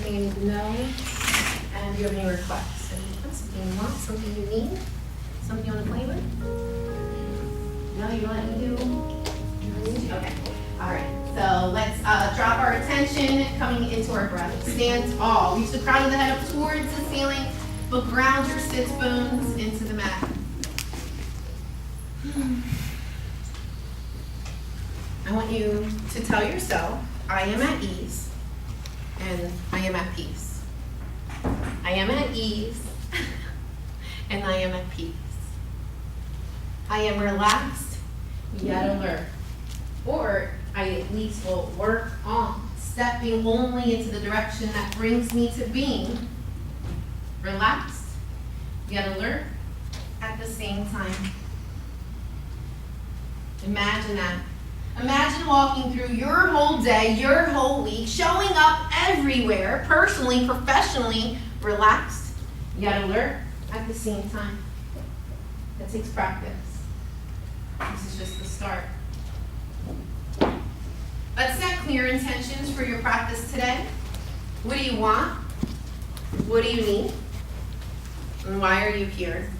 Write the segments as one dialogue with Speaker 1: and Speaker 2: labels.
Speaker 1: anything you need to know? And do you have any requests? Something you want, something you need? Something you want to play with? No, you want to do? Okay. All right. So let's drop our attention coming into our breath. Stand tall. Reach the crown of the head up towards the ceiling, but ground your sits bones into the mat. I want you to tell yourself, I am at ease and I am at peace. I am at ease and I am at peace. I am relaxed yet alert. Or I at least will work on stepping only into the direction that brings me to being relaxed yet alert at the same time. Imagine that. Imagine walking through your whole day, your whole week, showing up everywhere, personally, professionally, relaxed, yet alert at the same time. That takes practice. This is just the start. Let's set clear intentions for your practice today. What do you want? What do you need? And why are you here?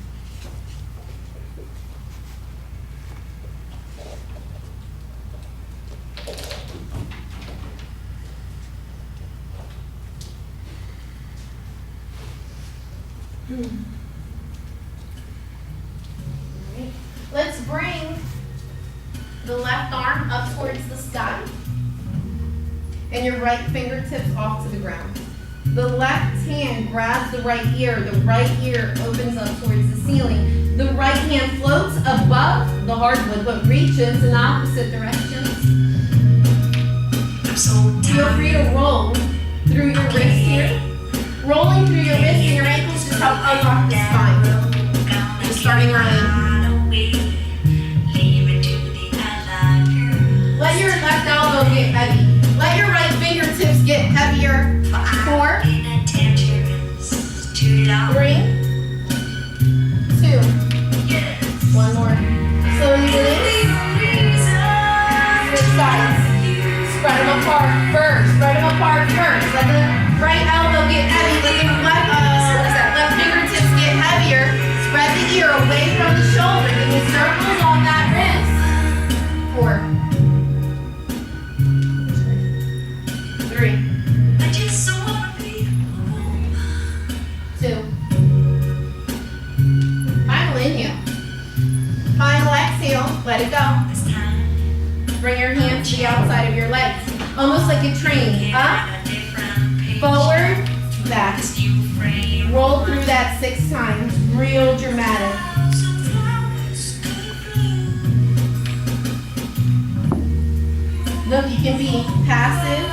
Speaker 1: Right. Let's bring the left arm up towards the sky and your right fingertips off to the ground. The left hand grabs the right ear opens up towards the ceiling. The right hand floats above the hardwood but reaches in opposite directions. Feel free to roll through your wrist here. Rolling through your wrists and your ankles just help unlock the spine. Just starting early. Let your left elbow get heavy. Let your right fingertips get heavier. 4, 3, 2. One more. Slowly release. Switch sides. Spread them apart first. Spread them apart first. Let the right elbow get heavy. Let the left fingertips get heavier. Spread the ear away from the shoulder. Give me circles on that wrist. 4, 3, 2. Final inhale. Final exhale. Let it go. Bring your hands to the outside of your legs. Almost like a train. Up, forward, back. Roll through that 6 times. Real dramatic. Look, you can be passive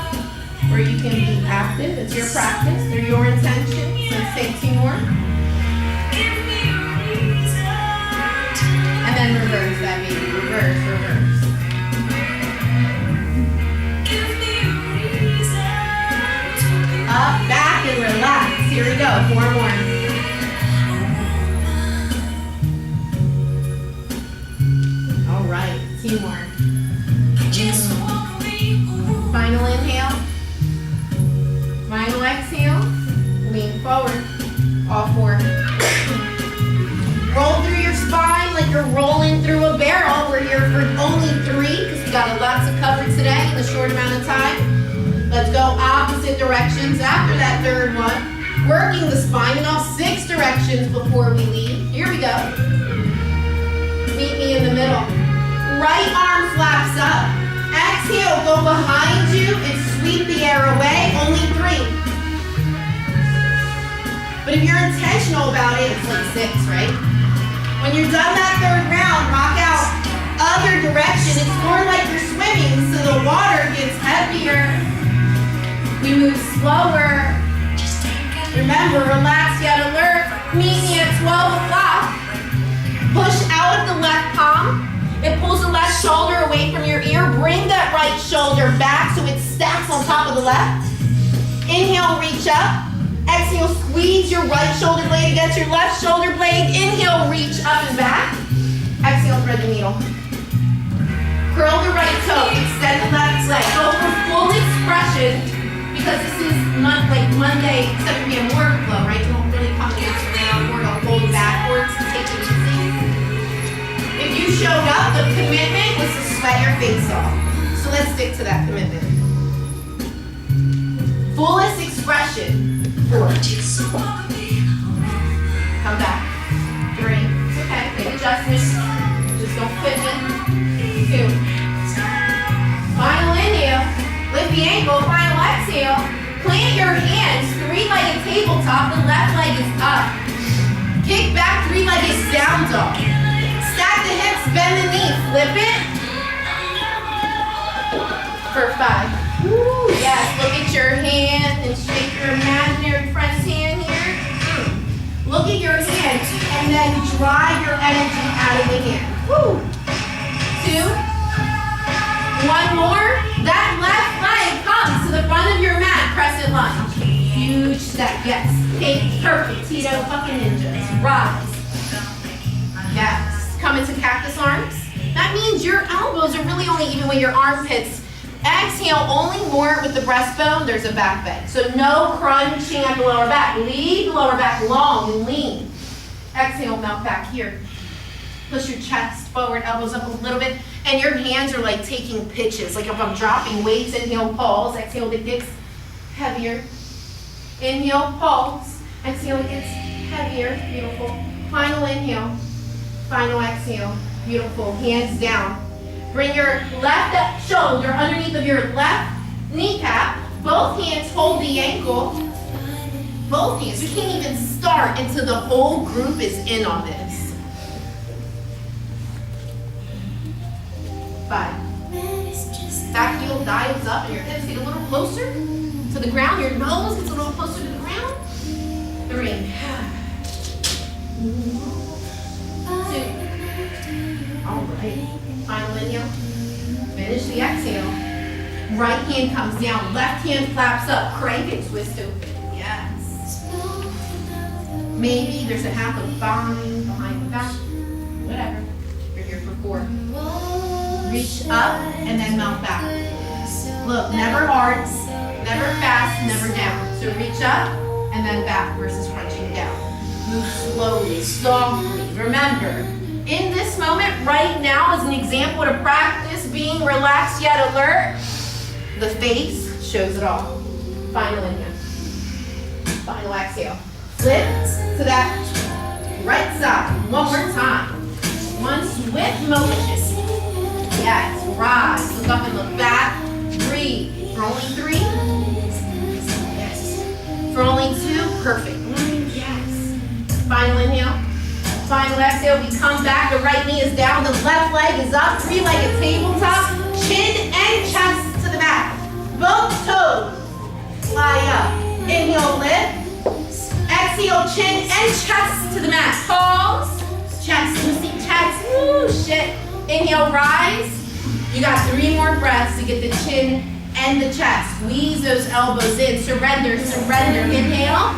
Speaker 1: or you can be active. It's your practice. They're your intentions. So let's take 2 more. And then reverse that baby. Reverse, reverse. Up, back, and relax. Here we go. 4 more. All right. 2 more. Final inhale. Final exhale. Lean forward. All 4. Roll through your spine like you're rolling through a barrel. We're here for only 3 because we got lots of cover today in a short amount of time. Let's go opposite directions after that 3rd one. Working the spine in all 6 directions before we leave. Here we go. Meet me in the middle. Right arm flaps up. Exhale, go behind you and sweep the air away. Only 3. But if you're intentional about it, it's like 6, right? When you're done that 3rd round, rock out other direction. It's more like you're swimming, so the water gets heavier. We move slower. Remember, relax yet alert. Meet me at 12 o'clock. Push out of the left palm. It pulls the left shoulder away from your ear. Bring that right shoulder back so it stacks on top of the left. Inhale, reach up. Exhale, squeeze your right shoulder blade against your left shoulder blade. Inhale, reach up and back. Exhale, thread the needle. Curl the right toe. Extend the left leg. Go for full expression because this is like Monday, 7 p.m. workflow, right? Don't really come against around or don't hold backwards and take it easy. If you showed up, the commitment was to sweat your face off. So let's stick to that commitment. Fullest expression. 4. Come back. 3. It's okay. Make adjustments. Just don't quit me. 2. Final inhale. Lift the ankle. Final exhale. Plant your hands. 3-legged tabletop. The left leg is up. Kick back. 3-legged down dog. Stack the hips. Bend the knee. Flip it. For 5. Woo, yes. Look at your hand and shake your imaginary friend's hand here. Look at your hand and then drive your energy out of the hand. Woo. 2. 1 more. That left leg comes to the front of your mat. Crescent lunge. Huge step. Yes. Okay. Perfect. Tito fucking ninjas. Rise. Yes. Come into cactus arms. That means your elbows are really only even with your armpits. Exhale only more with the breastbone. There's a back bend. So no crunching at the lower back. Leave the lower back long and lean. Exhale, melt back here. Push your chest forward, elbows up a little bit. And your hands are like taking pitches. Like if I'm dropping weights, inhale, pause. Exhale, it gets heavier. Inhale, pause. Exhale, it gets heavier. Beautiful. Final inhale. Final exhale. Beautiful. Hands down. Bring your left shoulder underneath of your left kneecap. Both hands hold the ankle. Both hands. We can't even start until the whole group is in on this. 5. Back heel dives up and your hips get a little closer to the ground. Your nose gets a little closer to the ground. 3. 2. All right. Final inhale. Finish the exhale. Right hand comes down. Left hand flaps up. Crank it. Twist open. Yes. Maybe there's a half of bind behind the back. Whatever. You're here for 4. Reach up and then melt back. Look, never hard, never fast, never down. So reach up and then back versus crunching down. Move slowly, softly. Remember, in this moment, right now, as an example to practice being relaxed yet alert, the face shows it all. Final inhale. Final exhale. Flip to that right side. One more time. One swift motion. Yes, rise. Look up and look back. Breathe. For only 3. Yes. For only 2. Perfect. Yes. Final inhale. Final exhale, we come back, the right knee is down, the left leg is up, 3-legged tabletop, chin and chest to the mat. Both toes fly up. Inhale, lift. Exhale, chin and chest to the mat. Pause, chest, Lucy, chest, woo, shit. Inhale, rise. You got 3 more breaths to get the chin and the chest. Squeeze those elbows in, surrender, surrender. Inhale,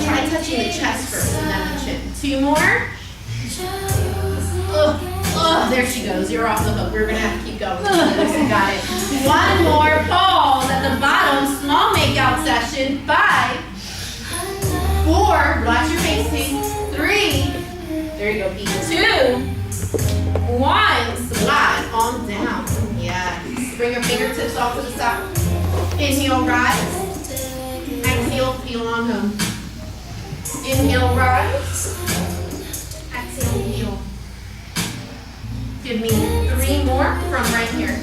Speaker 1: try touching the chest first and then the chin. 2 more. There she goes. You're off the hook. We're going to have to keep going. Got it. 1 more. Pause at the bottom. Small makeout session. 5. 4. Relax your face. 3. There you go, Pete. 2. 1. Slide on down. Yes. Bring your fingertips off to the side. Inhale, rise. Exhale, peel on home. Inhale, rise. Exhale, heel. Give me 3 more from right here.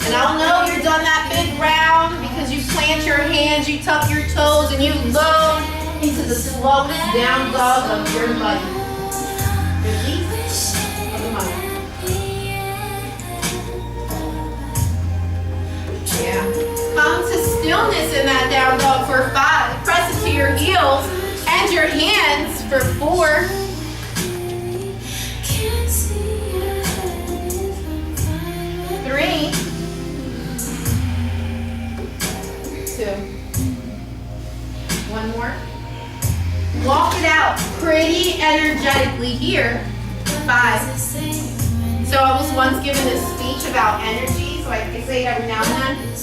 Speaker 1: And I'll know you're done that big round because you plant your hands, you tuck your toes, and you load into the slowest down dog of your life. Release of the mind. Yeah. Come to stillness in that down dog for 5. Press it to your heels and your hands for 4. 3. 2. energetically here. 5. So I was once given this speech about energy, so I say it every now and then.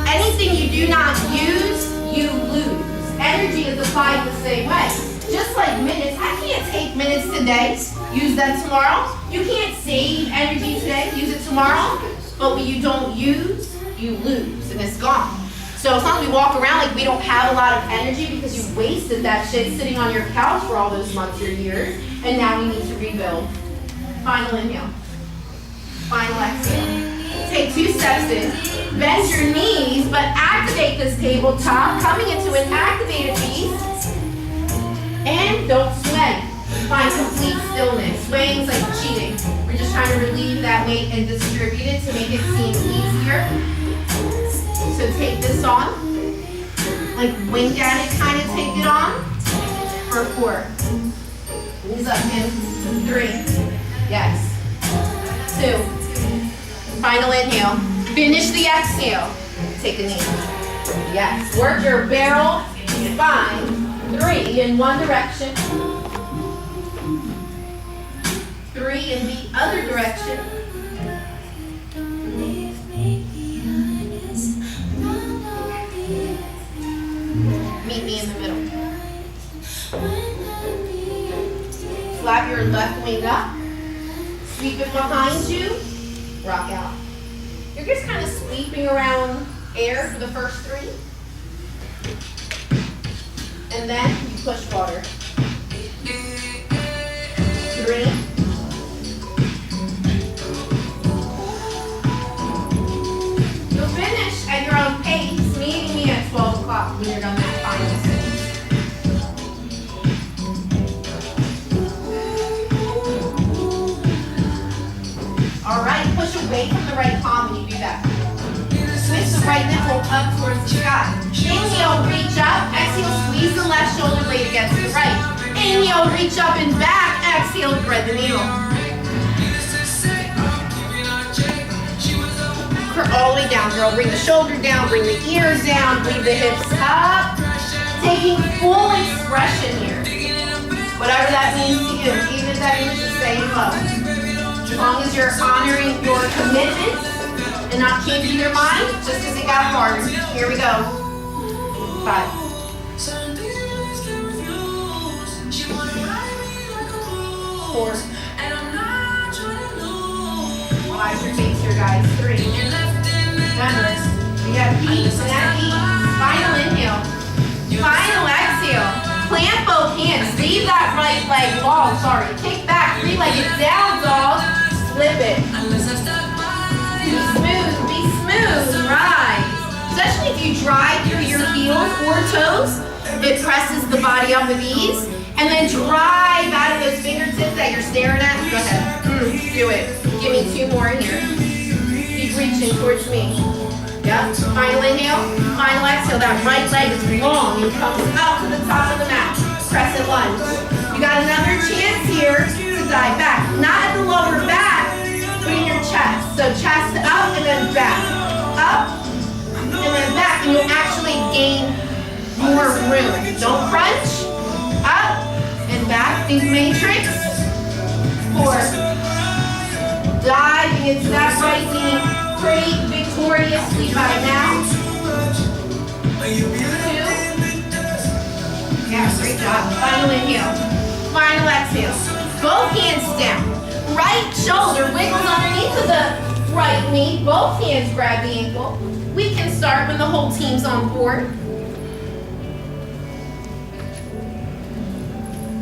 Speaker 1: Anything you do not use, you lose. Energy is applied the same way. Just like minutes, I can't take minutes today, use that tomorrow. You can't save energy today, use it tomorrow. But what you don't use, you lose, and it's gone. So as long as we walk around like we don't have a lot of energy because you wasted that shit sitting on your couch for all those months or years, and now we need to rebuild. Final inhale. Final exhale. Take 2 steps in. Bend your knees, but activate this tabletop, coming into an activated piece. And don't sway. Find complete stillness. Swaying's like cheating. We're just trying to relieve that weight and distribute it to make it seem easier. So take this on. Like wink at it, kind of take it on. For 4. Knees up in 3. Yes. 2. Final inhale. Finish the exhale. Take a knee. Yes. Work your barrel, spine. 3 in one direction. 3 in the other direction. Meet me in the middle. Slap your left wing up. Sweep it behind you. Rock out. You're just kind of sweeping around air for the first 3. And then you push water. 3. You'll finish at your own pace, meeting me at 12 o'clock when you're done that final sitting. All right, push away from the right palm when you do that. Switch the right nipple up towards the sky. Inhale, reach up. Exhale, squeeze the left shoulder blade against the right. Inhale, reach up and back. Exhale, thread the needle. All the way down, girl. Bring the shoulder down, bring the ears down, leave the hips up. Taking full expression here. Whatever that means to you, even if that means just staying low. As long as you're honoring your commitment and not changing your mind just because it got hard. Here we go. 5. Four. Watch your face here, guys. 3. Remember, we have peace and that peace. Final inhale. Final exhale. Plant both hands. Leave that right leg long. Sorry. Kick back. 3-legged down, dog. Flip it. Be smooth, rise. Especially if you drive through your heels or toes, it presses the body on the knees. And then drive out of those fingertips that you're staring at. Go ahead. Do it. Give me 2 more here. Keep reaching towards me. Yep. Final inhale. Final exhale. That right leg is long and comes out to the top of the mat. Crescent lunge. You got another chance here to dive back. Not at the lower back, but in your chest. So chest up and then back. Up and then back. And you'll actually gain more room. Don't crunch. Up and back. Think matrix. 4. Diving into that right knee. Pretty victoriously by now. 2. Yeah, great job. Final inhale. Final exhale. Both hands down. Right shoulder wiggles underneath of the right knee. Both hands grab the ankle. We can start when the whole team's on board.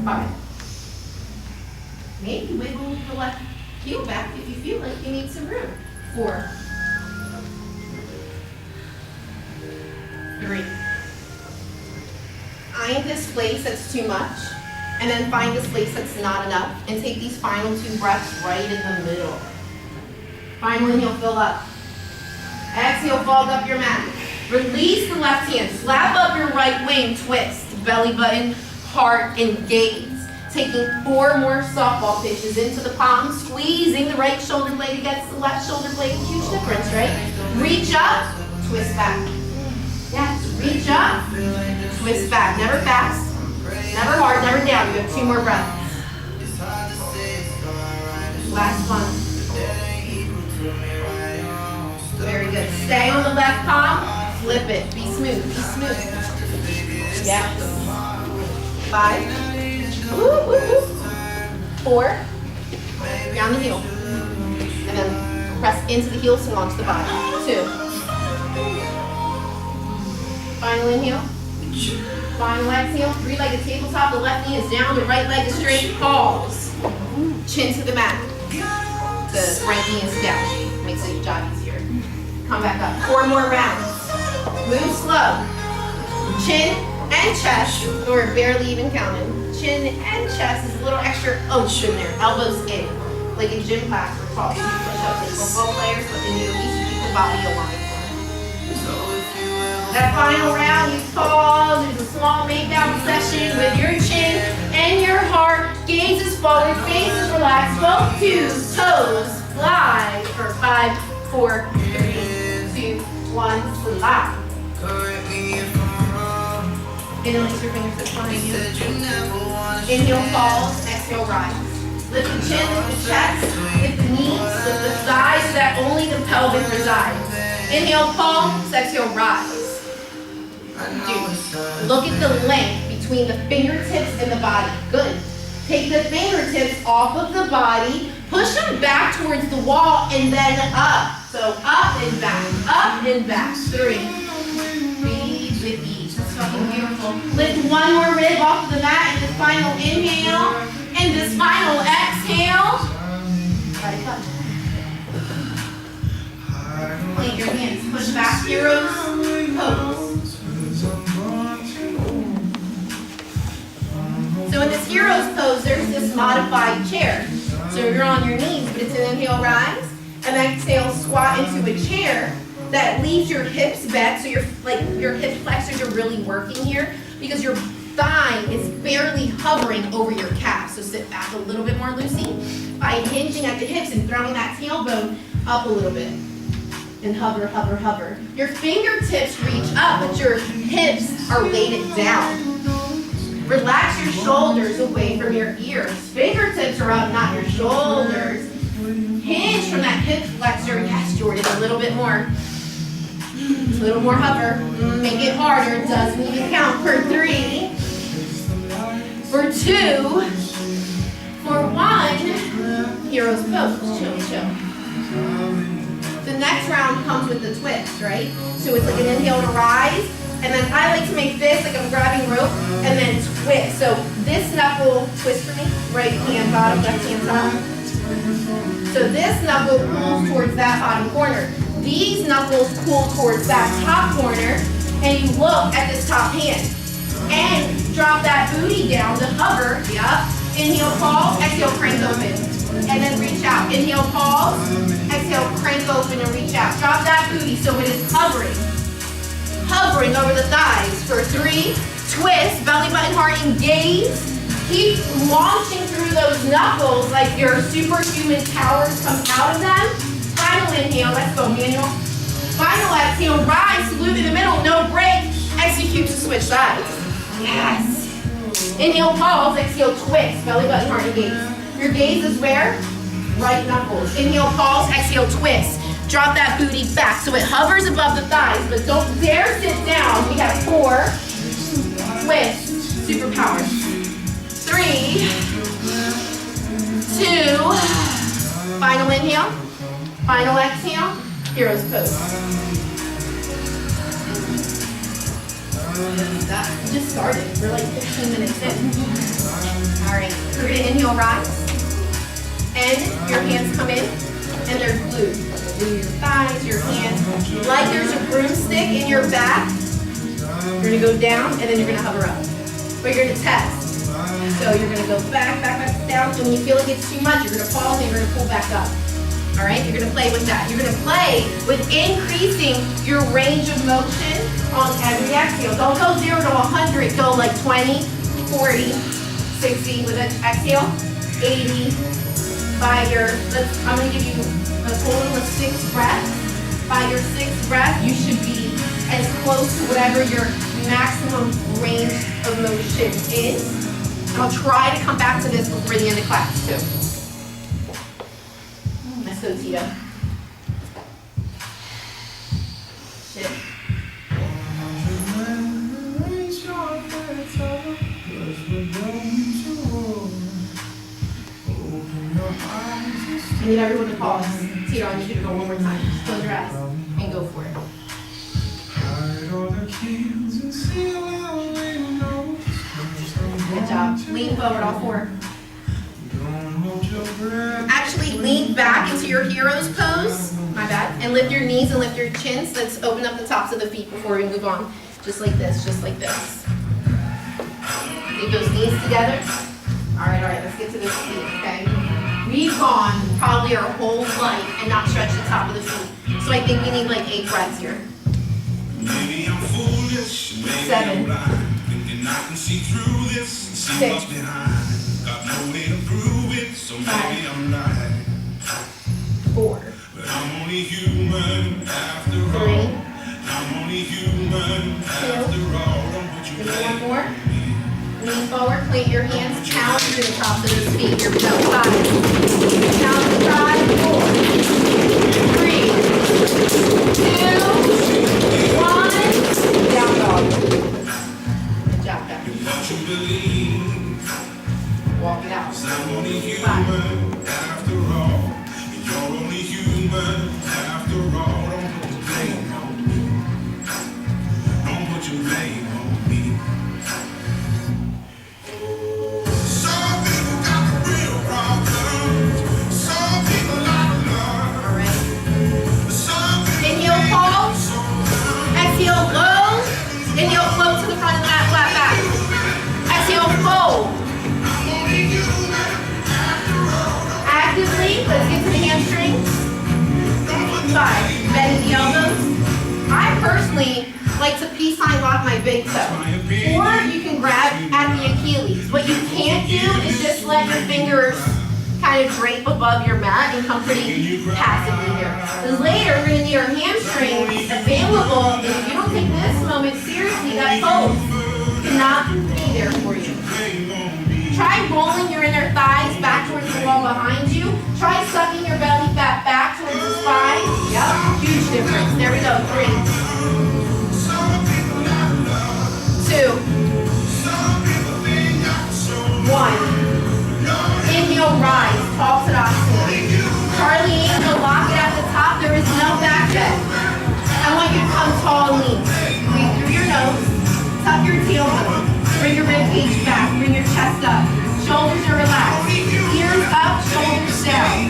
Speaker 1: 5. Maybe wiggle the left heel back if you feel like you need some room. 4. 3. Find this place that's too much, and then find this place that's not enough, and take these final 2 breaths right in the middle. Final inhale, fill up. Exhale, fold up your mat. Release the left hand. Slap up your right wing, twist. Belly button, heart, engage. Taking 4 more softball pitches into the palm, squeezing the right shoulder blade against the left shoulder blade. Huge difference, right? Reach up, twist back. Yes, reach up, twist back. Never fast. Never hard, never down. You have 2 more breaths. Last one. Very good. Stay on the left palm. Flip it. Be smooth. Be smooth. Yes. 5. Woo, woo, woo. 4. Down the heel. And then press into the heels to launch the body. 2. Final inhale. Final exhale. 3-legged tabletop. The left knee is down. The right leg is straight. Pause. Chin to the mat. The right knee is down. Makes your job easier. Come back up. 4 more rounds. Move slow. Chin and chest. We're barely even counting. Chin and chest is a little extra oomph in there. Elbows in. Like in gym class or tall push-ups. Like football players, but they need at least keep the body aligned. That final round, you pause. There's a small make-out session with your chin and your heart. Gaze is forward, face is relaxed. Both toes fly for 5, 4, 3, 2, 1. Slide. Interlace your fingertips behind you. Inhale, pause. Exhale, rise. Lift the chin, lift the chest, lift the knees, lift the thighs so that only the pelvic resides. Inhale, pause. Exhale, rise. Look at the length between the fingertips and the body. Good. Take the fingertips off of the body, push them back towards the wall, and then up. So up and back, up and back. 3. Breathe with ease. That's fucking beautiful. Lift one more rib off the mat in this final inhale, and this final exhale. Let it go. Plant your hands. Push back, heroes. Pose. So in this hero's pose, there's this modified chair. So you're on your knees, but it's an inhale, rise, and exhale, squat into a chair that leaves your hips bent. So your hip flexors are really working here because your thigh is barely hovering over your calf. So sit back a little bit more loosey by hinging at the hips and throwing that tailbone up a little bit. And hover, hover, hover. Your fingertips reach up, but your hips are weighted down. Relax your shoulders away from your ears. Fingertips are up, not your shoulders. Hinge from that hip flexor. Yes, Jordan, a little bit more. A little more hover. Make it harder. It doesn't even count. For 3. For 2. For 1. Hero's pose. Chill, chill. The next round comes with the twist, right? So it's like an inhale to rise. And then I like to make this like I'm grabbing rope and then twist. So this knuckle, twist for me, right hand bottom, left hand top. So this knuckle pulls towards that bottom corner. These knuckles pull towards that top corner, and you look at this top hand. And drop that booty down to hover, yup. Inhale, pause, exhale, crank open. And then reach out. Inhale, pause, exhale, crank open and reach out. Drop that booty so it is hovering. Hovering over the thighs for 3, twist, belly button, heart, engage. Keep launching through those knuckles like your superhuman powers come out of them. Final inhale, let's go, Manuel. Final exhale, rise, salute in the middle, no break. Execute to switch sides. Yes. Inhale, pause, exhale, twist, belly button, heart, engage. Your gaze is where? Right knuckles. Inhale, pause, exhale, twist. Drop that booty back so it hovers above the thighs, but don't dare sit down. We have 4, twist, superpower. 3, 2, final inhale, final exhale, hero's pose. We just started. We're like 15 minutes in. All right, we're gonna inhale, rise, and your hands come in, and they're glued. Your thighs, your hands, like there's a broomstick in your back. You're gonna go down and then you're gonna hover up. But you're gonna test. So you're gonna go back, back, back, down. So when you feel like it's too much, you're gonna pause and you're gonna pull back up. All right, you're gonna play with that. You're gonna play with increasing your range of motion on every exhale. Don't go 0 to 100, go like 20, 40, 60 with an exhale, 80. By your, I'm gonna give you a total of 6 breaths. By your 6th breath, you should be as close to whatever your maximum range of motion is. And I'll try to come back to this before the end of class too. Let's go, Tita. Shit. I need everyone to pause. Tita, I need you to go one more time. Just close your eyes and go for it. Good job. Lean forward, all four. Actually, lean back into your hero's pose. My bad. And lift your knees and lift your chins. Let's open up the tops of the feet before we move on. Just like this, just like this. Leave those knees together. All right, let's get to this feet, okay? We've gone probably our whole life and not stretched the top of the feet. So I think we need like 8 breaths here.
Speaker 2: Maybe I'm foolish, maybe
Speaker 1: 7.
Speaker 2: I'm blind. Thinking I can see through this and see
Speaker 1: 6.
Speaker 2: what's behind. Got no way to prove it, so maybe I'm right.
Speaker 1: 4.
Speaker 2: But I'm only human after
Speaker 1: 3.
Speaker 2: all. I'm only human after all. Don't put your
Speaker 1: Give me one
Speaker 2: faith
Speaker 1: more.
Speaker 2: in me.
Speaker 1: Lean forward, plant your hands, pound through the tops of those feet. Here we go. 5. Count to 5. 4. 3. 2. 1. Down dog. Good job, guys.
Speaker 2: What you believe,
Speaker 1: Walk it out.
Speaker 2: 'cause I'm only
Speaker 1: 5.
Speaker 2: human after all. And you're only human after all. Don't put your blame on me. Don't put your blame on me. Some people got the real problems. Some people out of love.
Speaker 1: All right.
Speaker 2: Some people
Speaker 1: Inhale, pause. Exhale, low. Inhale, float to the front of that flat back. Exhale, fold. Actively, let's get to the hamstrings. 5. Bend the elbows. I personally like to peace sign lock my big toe. Or you can grab at the Achilles. What you can't do is just let your fingers kind of drape above your mat and come pretty passively here. Because later we're going to need our hamstrings available. And if you don't take this moment seriously, that pose cannot be there for you. Try rolling your inner thighs back towards the wall behind you. Try sucking your belly fat back towards the spine. Yep, huge difference. There we go. 3. 2. 1. Inhale, rise. Tall Tadasana. Charlie Angel, lock it at the top. There is no back bend. I want you to come tall and lean. Breathe through your nose. Tuck your tailbone. Bring your rib cage back. Bring your chest up. Shoulders are relaxed. Ears up, shoulders down.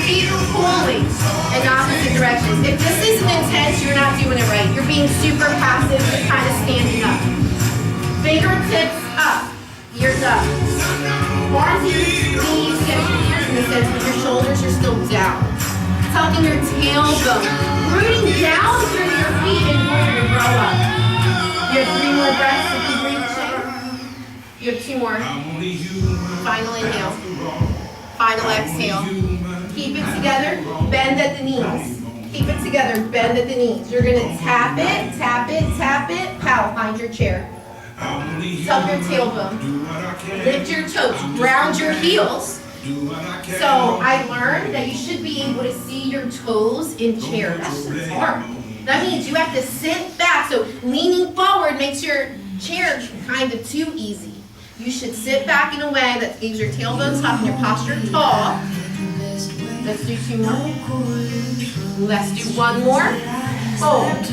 Speaker 1: Feet pulling in opposite directions. If this isn't intense, you're not doing it right. You're being super passive, just kind of standing up. Fingertips up. Ears up. Arms, knees, get your ears in the sense, but your shoulders are still down. Tucking your tailbone. Rooting down through your feet in order to grow up. You have 3 more breaths if you breathe. You have 2 more. Final inhale. Final exhale. Keep it together. Bend at the knees. Keep it together. Bend at the knees. You're going to tap it, tap it, tap it. Pow, find your chair. Tuck your tailbone. Lift your toes. Ground your heels. So I learned that you should be able to see your toes in chair. That's just hard. That means you have to sit back. So leaning forward makes your chair kind of too easy. You should sit back in a way that gives your tailbone tough and your posture tall. Let's do 2 more. Let's do 1 more. Hold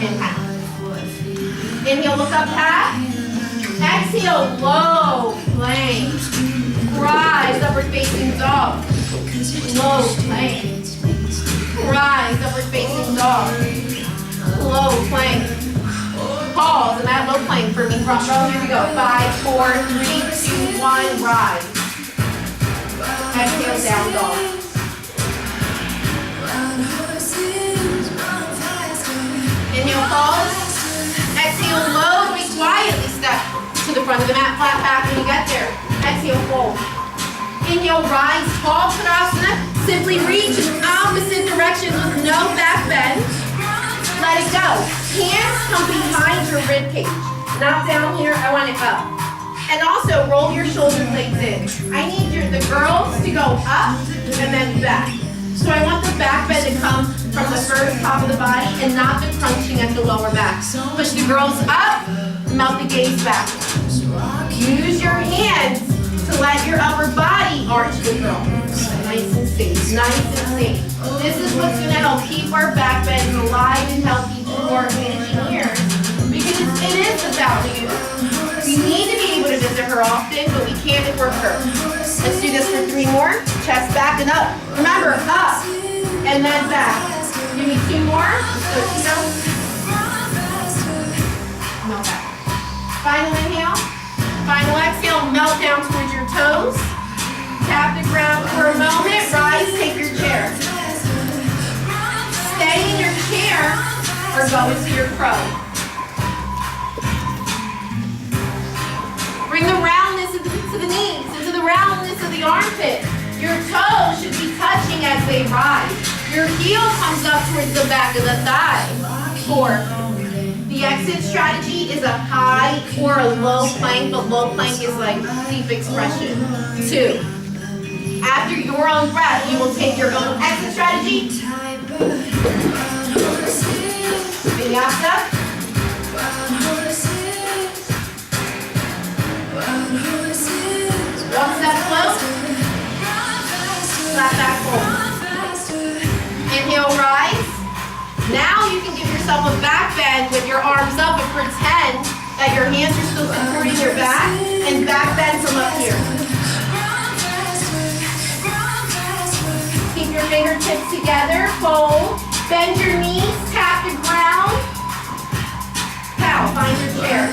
Speaker 1: and half. Inhale, look up half. Exhale, low plank. Rise, upward facing dog. Low plank. Rise, upward facing dog. Low plank. Pause and add low plank for me. Front row, here we go. 5, 4, 3, 2, 1, rise. Exhale, down dog. Inhale, pause. Exhale, low. We quietly step to the front of the mat, flat back when you get there. Exhale, fold. Inhale, rise, tall Tadasana. Simply reach in opposite directions with no back bend. let it go. Hands come behind your rib cage. Not down here, I want it up. And also roll your shoulder blades in. I need the girls to go up and then back. So I want the back bend to come from the first top of the body and not the crunching at the lower back. Push the girls up, melt the gaze back. Use your hands to let your upper body arch the girl. Nice and safe, nice and safe. This is what's gonna help keep our back bends alive and healthy for finishing years. Because it is about you. We need to be able to visit her often, but we can't if we're hurt. Let's do this for 3 more. Chest back and up. Remember, up and then back. Give me 2 more. Let's go. Melt back. Final inhale. Final exhale. Melt down towards your toes. Tap the ground for a moment. Rise, take your chair. Stay in your chair or go into your crow. Bring the roundness into the knees, into the roundness of the armpit. Your toes should be touching as they rise. Your heel comes up towards the back of the thigh. 4. The exit strategy is a high or a low plank, but low plank is like deep expression. 2. After your own breath, you will take your own exit strategy. Vinyasa. One step close. Flat back forward. Inhale, rise. Now you can give yourself a back bend with your arms up and pretend that your hands are still supporting your back and back bend from up here. Keep your fingertips together, fold, bend your knees, tap the ground. Cow, find your chair.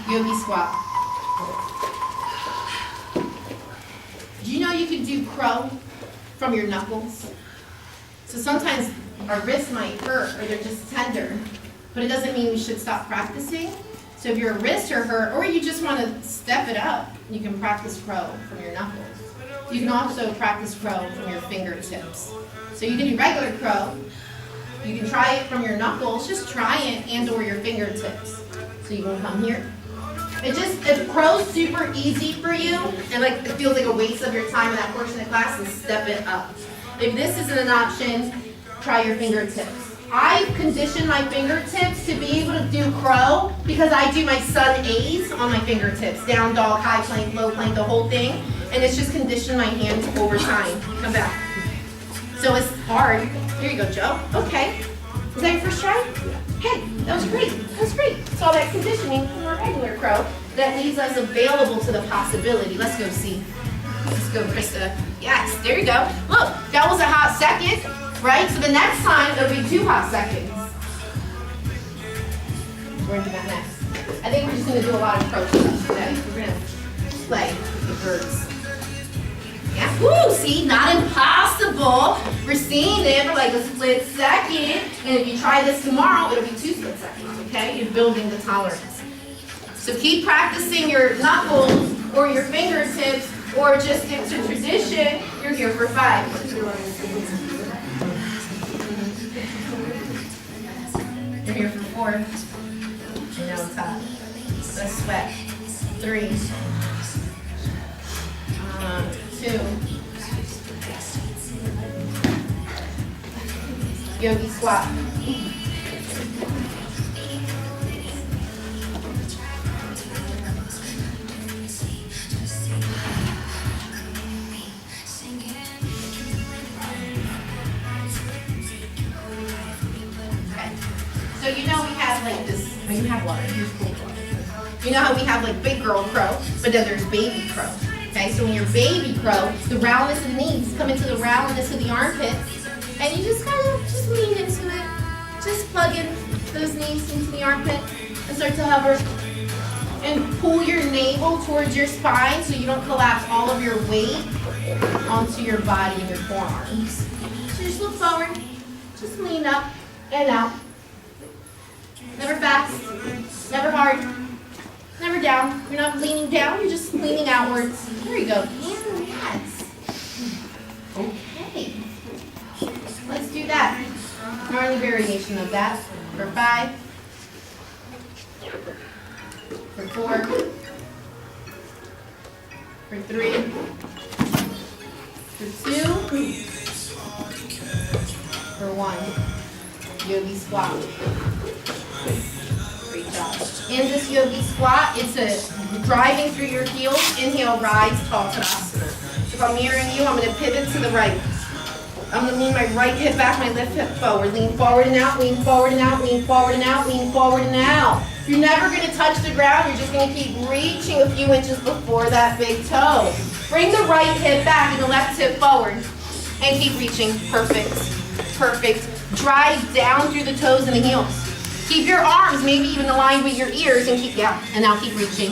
Speaker 1: Yogi squat. Do you know you can do crow from your knuckles? So sometimes our wrists might hurt or they're just tender, but it doesn't mean we should stop practicing. So if your wrists are hurt or you just want to step it up, you can practice crow from your knuckles. You can also practice crow from your fingertips. So you can do regular crow. You can try it from your knuckles, just try it and or your fingertips. So you can come here. If crow's super easy for you, and like it feels like a waste of your time in that portion of class, then step it up. If this isn't an option, try your fingertips. I condition my fingertips to be able to do crow because I do my sun A's on my fingertips. Down dog, high plank, low plank, the whole thing. And it's just conditioned my hands over time. Come back. So it's hard. Here you go, Joe. Okay. Was that your first try? Hey, that was great. That was great. It's all that conditioning from a regular crow that leaves us available to the possibility. Let's go see. Let's go, Krista. Yes, there you go. Look, that was a hot second, right? So the next time, it'll be 2 hot seconds. We're going to do that next. I think we're just going to do a lot of crow stuff today. We're going to play with the birds. Yeah. Woo, see, not impossible. We're seeing it for like a split second. And if you try this tomorrow, it'll be 2 split seconds, okay? You're building the tolerance. So keep practicing your knuckles or your fingertips or just stick to tradition. You're here for 5. You're here for 4. And now top. Let's sweat. 3. 2. Yogi squat. So you know we have like this, oh, you have water, here's cold water. You know how we have like big girl crow, but then there's baby crow. Okay, so when you're baby crow, the roundness of the knees come into the roundness of the armpits, and you just kind of just lean into it. Just plug in those knees into the armpit and start to hover. And pull your navel towards your spine so you don't collapse all of your weight onto your body and your forearms. So just look forward, just lean up and out. Never fast, never hard, never down. You're not leaning down, you're just leaning outwards. There you go. And relax. Okay. Let's do that. Gnarly variation of that. For 5. For 4. For 3. For 2. For 1. Yogi squat. Great job. In this yogi squat, it's a driving through your heels. Inhale, rise, tall Tadasana. If I'm mirroring you, I'm going to pivot to the right. I'm going to lean my right hip back, my left hip forward. Lean forward and out, lean forward and out, lean forward and out, lean forward and out. You're never going to touch the ground. You're just going to keep reaching a few inches before that big toe. Bring the right hip back and the left hip forward. And keep reaching. Perfect. Perfect. Drive down through the toes and the heels. Keep your arms maybe even aligned with your ears and keep, yeah, and now keep reaching.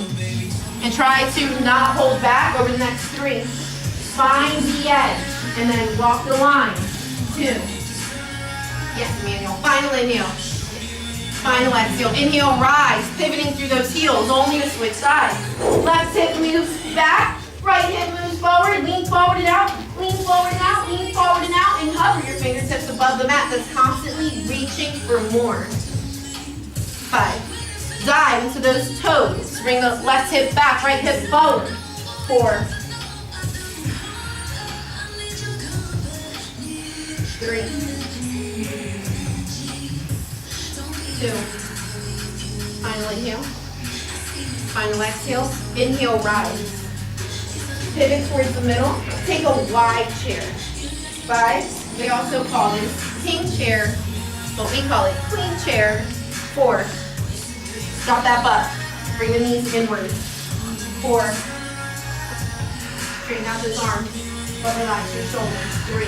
Speaker 1: And try to not hold back over the next 3. Find the edge and then walk the line. 2. Yes, Emmanuel. Final inhale. Final exhale. Inhale, rise, pivoting through those heels, only to switch sides. Left hip moves back, right hip moves forward, lean forward and out, lean forward and out, lean forward and out, and hover your fingertips above the mat. That's constantly reaching for more. 5. Dive into those toes. Bring the left hip back, right hip forward. 4. 3. 2. Final inhale. Final exhale. Inhale, rise. Pivot towards the middle. Take a wide chair. 5. We also call this king chair, but we call it queen chair. 4. Drop that butt. Bring the knees inward. 4. Straighten out those arms, but relax your shoulders. 3.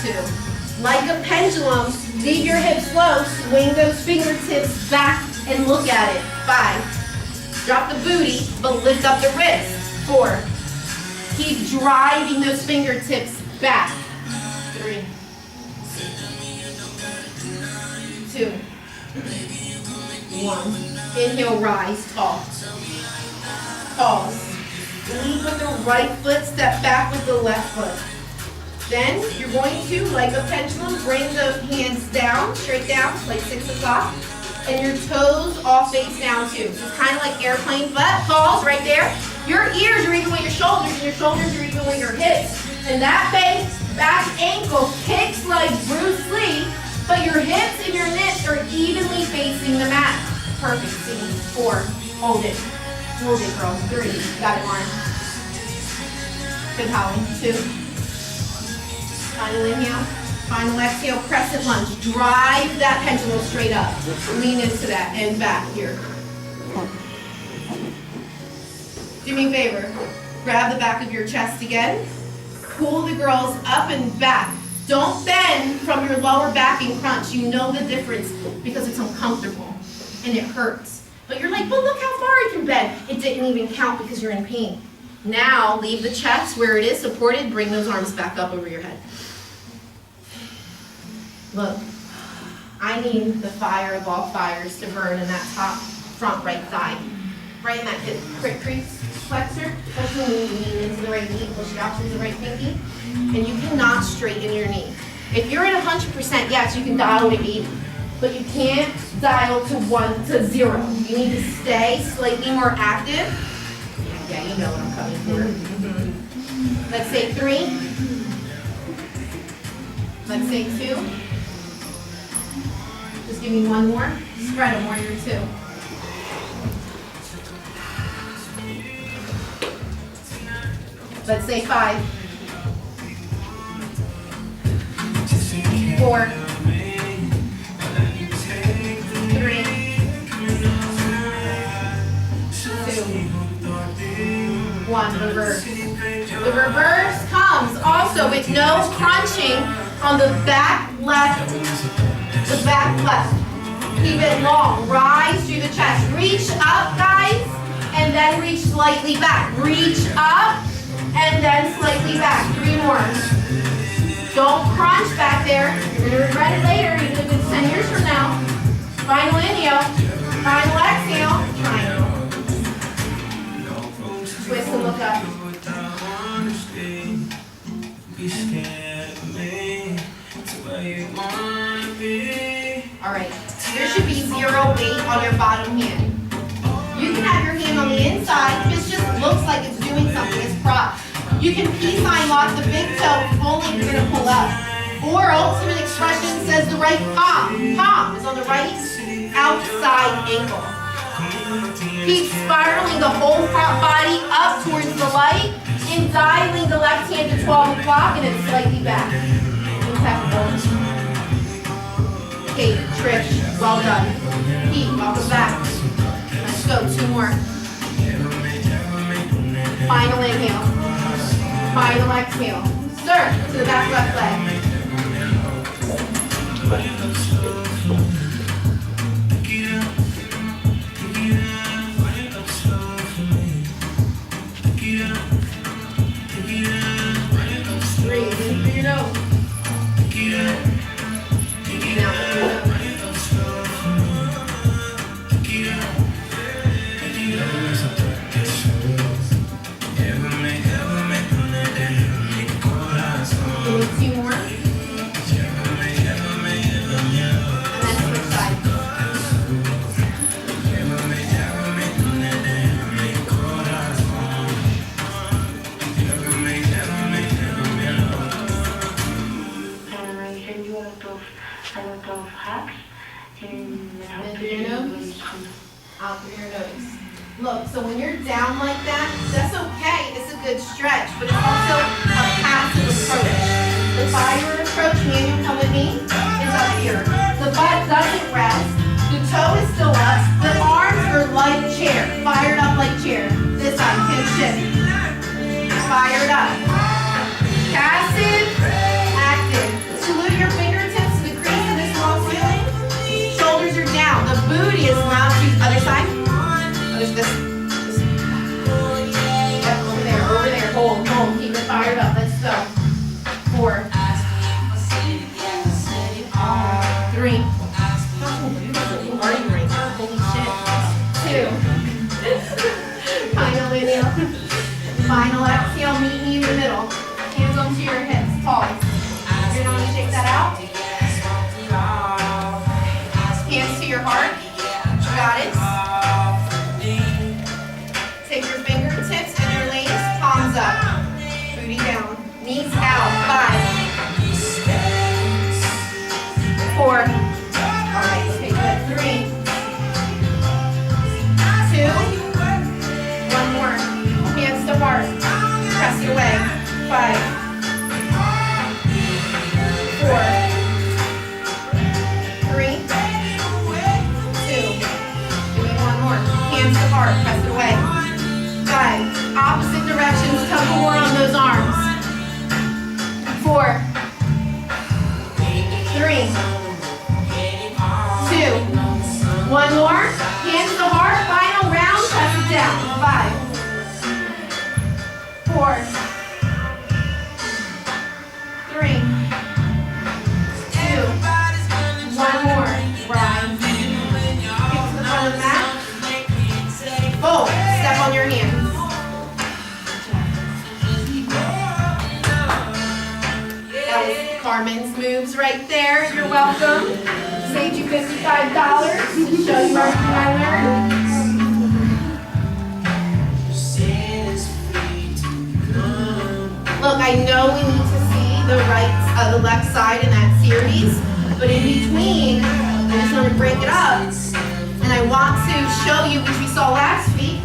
Speaker 1: 2. Like a pendulum, leave your hips low, swing those fingertips back and look at it. 5. Drop the booty, but lift up the wrists. 4. Keep driving those fingertips back. 3. 2. 1. Inhale, rise, tall. Pause. Lead with the right foot, step back with the left foot. Then you're going to, like a pendulum, bring the hands down, straight down, like 6 o'clock. And your toes all face down too. It's kind of like airplane butt falls right there. Your ears are even with your shoulders, and your shoulders are even with your hips. And that back ankle kicks like Bruce Lee, but your hips and your knees are evenly facing the mat. Perfect, C. 4. Hold it. Hold it, girl. 3. Got it, Lauren. Good, Holly. 2. Final inhale. Final exhale. Crescent lunge. Drive that pendulum straight up. Lean into that and back here. Do me a favor. Grab the back of your chest again. Pull the girls up and back. Don't bend from your lower back and crunch. You know the difference because it's uncomfortable and it hurts. But you're like, well, look how far I can bend. It didn't even count because you're in pain. Now, leave the chest where it is supported. Bring those arms back up over your head. Look, I need the fire of all fires to burn in that top front right thigh. Right in that hip crease flexor. That's when you lean into the right knee, push it out to the right pinky. And you cannot straighten your knee. If you're at 100%, yes, you can dial to 80. But you can't dial to 1 to 0. You need to stay slightly more active. Yeah, you know what I'm coming for. Let's say 3. Let's say 2. Just give me one more. Spread them, warrior 2. Let's say 5. 4. 3. 2. 1. Reverse. The reverse comes also with no crunching on the back left. The back left. Keep it long. Rise through the chest. Reach up, guys, and then reach slightly back. Reach up and then slightly back. 3 more. Don't crunch back there. You're going to regret it later, even if it's 10 years from now. Final inhale. Final exhale. Triangle. Twist and look up.
Speaker 3: You scared me to where you wanna be.
Speaker 1: All right, there should be 0 weight on your bottom hand. You can have your hand on the inside if it just looks like it's doing something as prop. You can peace sign lock the big toe if only you're gonna pull up. Or ultimate expression says the right palm is on the right outside ankle. Keep spiraling the whole front body up towards the light and dialing the left hand to 12 o'clock and then slightly back. Impeccable. Kate, Trish, well done. Pete, welcome back. Let's go, 2 more. Final inhale. Final exhale. Sir, to the back left leg. Breathe in through your nose. Now through your nose. Give me 2 more. And then switch sides. In through your nose, out through your nose. Look, so when you're down like that, that's okay. It's a good stretch, but it's also a passive approach. The fire approach, Manuel, come with me, is up here. The butt doesn't rest. The toe is still up. The arms are like chair, fired up like chair. This side, can shift. Fired up. Passive, active. Salute your fingertips to the crease of this wall ceiling. Shoulders are down. The booty is round to the other side. There's this. Yep, over there. Hold. Keep it fired up. Let's go. 4. 3. Already right now. Holy shit. 2. Final inhale. Final exhale. Meet me in the middle. Hands onto your hips. Pause. You're gonna want to shake that out. Hands to your heart. You got it. Take your fingertips and your legs, palms up, booty down, knees out. 5, 4. All right, okay, good. 3, 2. 1 more. Hands to heart. Press it away. 5, 4, 3, 2. Give me 1 more. Hands to heart. Press it away. 5. Opposite directions. Tug more on those arms. 4, 3, 2. 1 more. Hands to heart. Final round. Press it down. 5, 4, 3, 2. 1 more. Rise. Hips to the front of the mat. Boom. Step on your hands. That was Carmen's moves right there. You're welcome. Saved you $55 to show you everything I learned. Look, I know we need to see the left side in that series, but in between, I just want to break it up. And I want to show you, which we saw last week,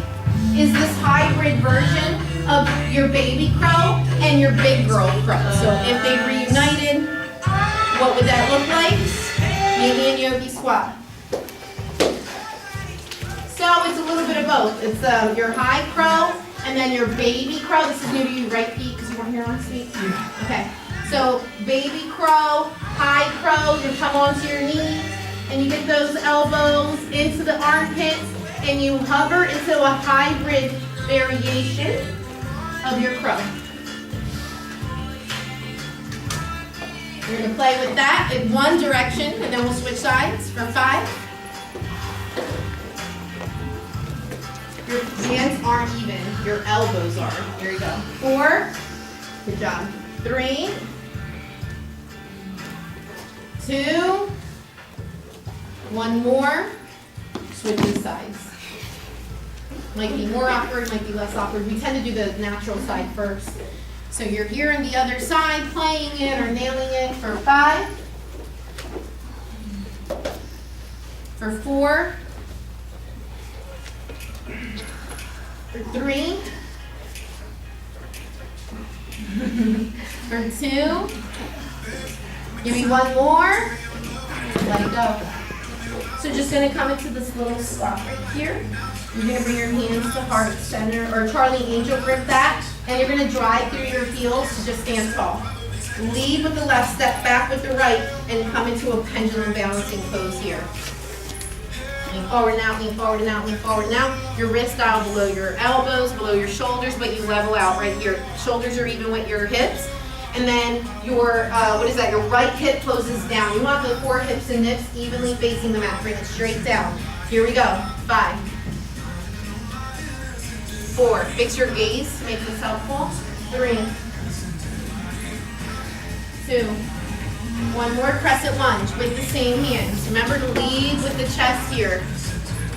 Speaker 1: is this hybrid version of your baby crow and your big girl crow. So if they reunited, what would that look like? Maybe in yogi squat. So it's a little bit of both. It's your high crow and then your baby crow. This is new to you, right, Pete? Because you weren't here last week? Okay. So baby crow, high crow, you come onto your knees and you get those elbows into the armpits and you hover into a hybrid variation of your crow. You're going to play with that in one direction and then we'll switch sides for 5. Your hands aren't even, your elbows are. Here you go. 4. Good job. 3, 2, one more, switching sides. Might be more awkward, might be less awkward. We tend to do the natural side first. So you're here on the other side playing it or nailing it for 5, for 4, for 3, for 2, give me one more, let it go. So just gonna come into this little spot right here. You're gonna bring your hands to heart center, or Charlie Angel grip that, and you're gonna drive through your heels to just stand tall. Lead with the left, step back with the right, and come into a pendulum balancing pose here. Lean forward now, lean forward now, lean forward now. Your wrists dial below your elbows, below your shoulders, but you level out right here. Shoulders are even with your hips. And then your, your right hip closes down. You want the 4 hips and nips evenly facing the mat. Bring it straight down. Here we go. 5, 4, fix your gaze, make this helpful. 3, 2, one more crescent lunge with the same hands. Remember to lead with the chest here.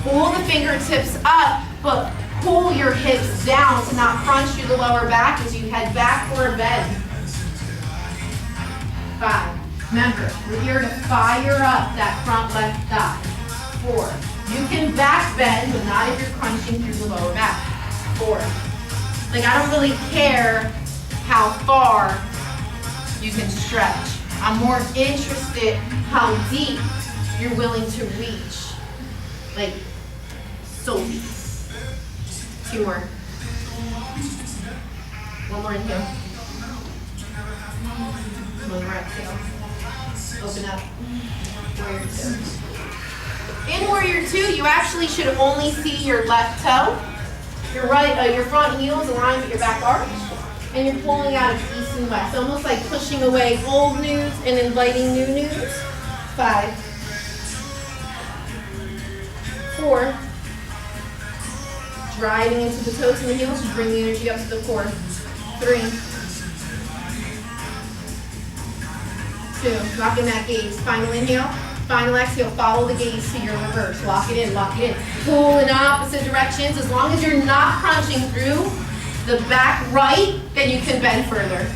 Speaker 1: Pull the fingertips up, but pull your hips down to not crunch through the lower back as you head back for a bend. 5, remember, we're here to fire up that front left thigh. 4, you can back bend, but not if you're crunching through the lower back. 4, like I don't really care how far you can stretch. I'm more interested how deep you're willing to reach. Like, so deep. 2 more. One more inhale. One more exhale. Open up. Warrior 2. In Warrior 2, you actually should only see your left toe. Your front heel is aligned with your back arch. And you're pulling out of east and west, almost like pushing away old news and inviting new news. 5, 4, driving into the toes and the heels, just bring the energy up to the core. 3, 2, lock in that gaze. Final inhale, final exhale, follow the gaze to your reverse. Lock it in, lock it in. Pull in opposite directions. As long as you're not crunching through the back right, then you can bend further.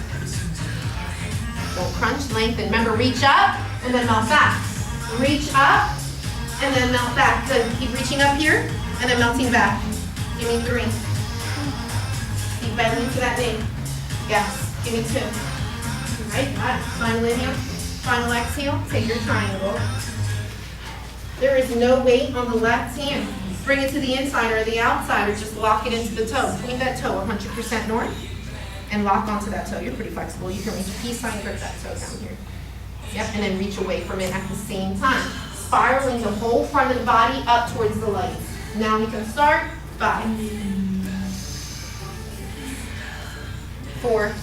Speaker 1: Don't crunch, lengthen. Remember, reach up and then melt back. Reach up and then melt back. Good. Keep reaching up here and then melting back. Give me 3. Keep bending to that knee. Yes. Give me 2. All right. Final inhale. Final exhale. Take your triangle. There is no weight on the left hand. Bring it to the inside or the outside, or just lock it into the toe. Point that toe 100% north and lock onto that toe. You're pretty flexible. You can reach a peace sign, grip that toe down here. Yep, and then reach away from it at the same time. Spiraling the whole front of the body up towards the legs. Now we can start. 5, 4,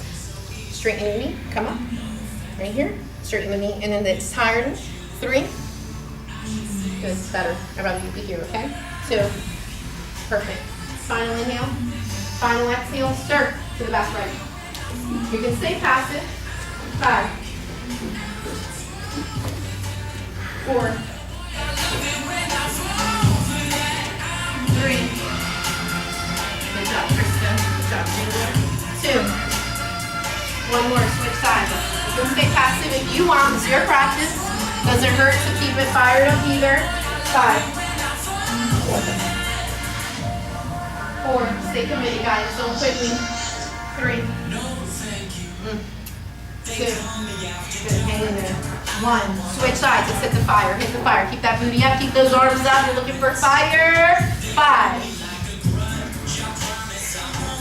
Speaker 1: straighten the knee, come up. Right here, straighten the knee, and then the entire 3. Good, better. I'd rather you be here, okay? 2, perfect. Final inhale, final exhale, stir to the back right. You can stay passive. 5, 4, 3. Good job, Krista. Good job, Ginger. 2. One more, switch sides. You can stay passive if you want. It's your practice. Doesn't hurt to keep it fired up either. 5, 4. Stay committed, guys. Don't quit me. 3, 2. Good. Hang in there. 1. Switch sides. Let's hit the fire. Hit the fire. Keep that booty up. Keep those arms up. You're looking for fire. 5,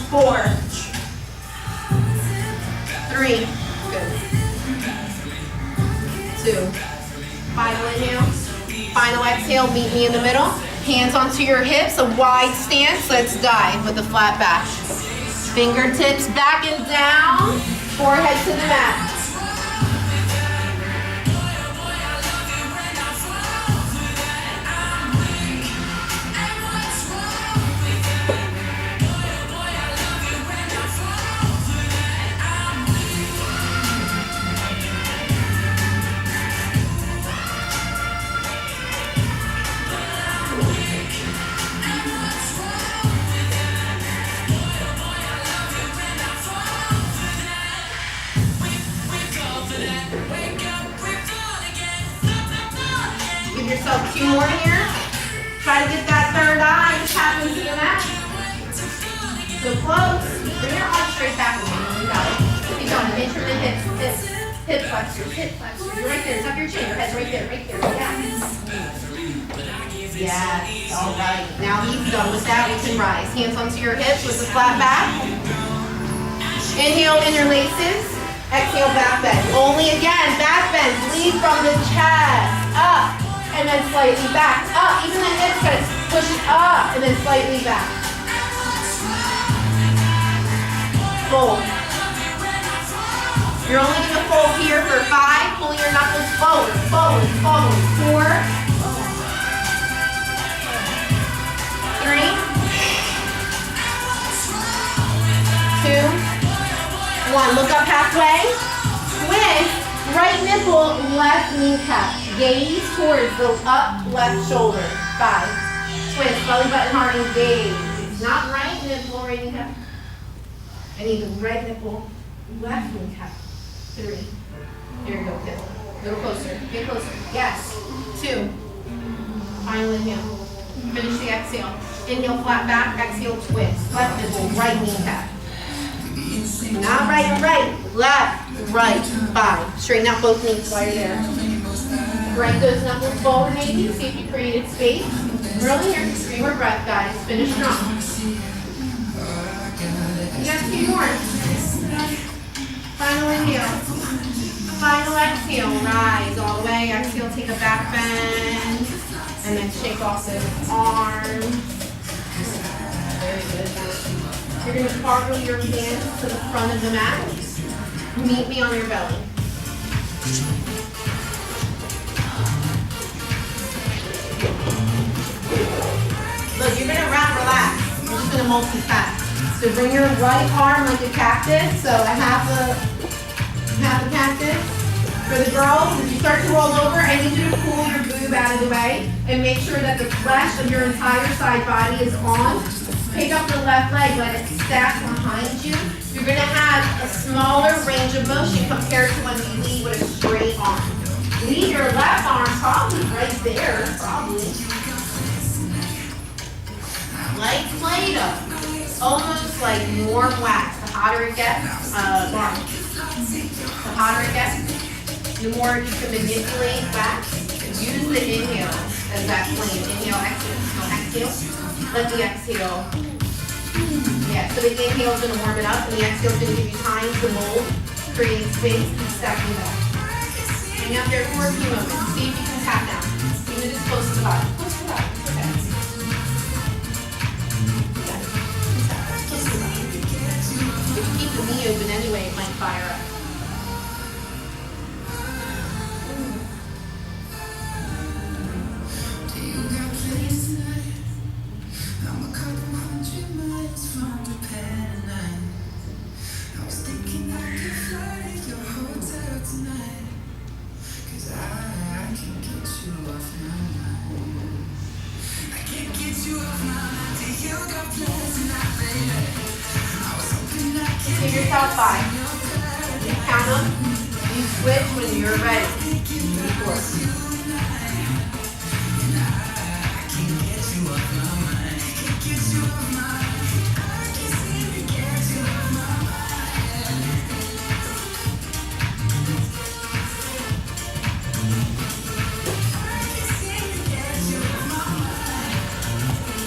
Speaker 1: 4, 3. Good. 2. Final inhale. Final exhale. Meet me in the middle. Hands onto your hips. A wide stance. Let's dive with a flat back. Fingertips back and down. Forehead to the mat. Try to get that third eye to tap into the mat. So close. Bring your arms straight back with me. You got it. Keep going. Make sure the hip flexors, hip flexors. You're right there. Tuck your chin. Your head's right there, right there. Yeah. Yes. All right. Now he's done with that. We can rise. Hands onto your hips with a flat back. Inhale, interlaces. Exhale, back bend. Only again, back bend. Lead from the chest. Up. And then slightly back. Up. Even the hips gotta push it up. And then slightly back. Fold. You're only going to fold here for 5. Pulling your knuckles forward, forward, forward. 4. 3. 2. 1. Look up halfway. Twist. Right nipple, left kneecap. Gaze towards the up left shoulder. 5. Twist. Belly button hard and gaze. Not right nipple, right kneecap. I need the right nipple, left kneecap. 3. Here you go, kid. A little closer. Get closer. Yes. 2. Final inhale. Finish the exhale. Inhale, flat back. Exhale, twist. Left nipple, right kneecap. Not right and right. Left, right. 5. Straighten out both knees while you're there. Right those knuckles forward, maybe. See if you created space. Really here. 3 more breath, guys. Finish strong. You got 2 more. Final inhale. Final exhale. Rise all the way. Exhale, take a back bend. And then shake off those arms. Very good. You're going to cartwheel your hands to the front of the mat. Meet me on your belly. Look, you're going to relax. You're just going to multitask. So bring your right arm like a cactus, so half a cactus. For the girls, if you start to roll over, I need you to pull your boob out of the way and make sure that the flesh of your entire side body is on. Pick up the left leg, let it stack behind you. You're going to have a smaller range of motion compared to when you lead with a straight arm. Lead your left arm probably right there, probably. Like Play-Doh. Almost like more wax. The hotter it gets, the hotter it gets, the more you can manipulate wax. Use the inhale as that flame. Inhale, exhale, exhale. Let the exhale. Yeah, so the inhale is going to warm it up, and the exhale is going to give you time to mold, creating space, and stacking back. Hang out there for a few moments. See if you can tap down. Even if it's close to the bottom. Close to the bottom. Okay. If you keep the knee open anyway, it might fire up. Give yourself 5. You count them. You switch when you're ready. 4.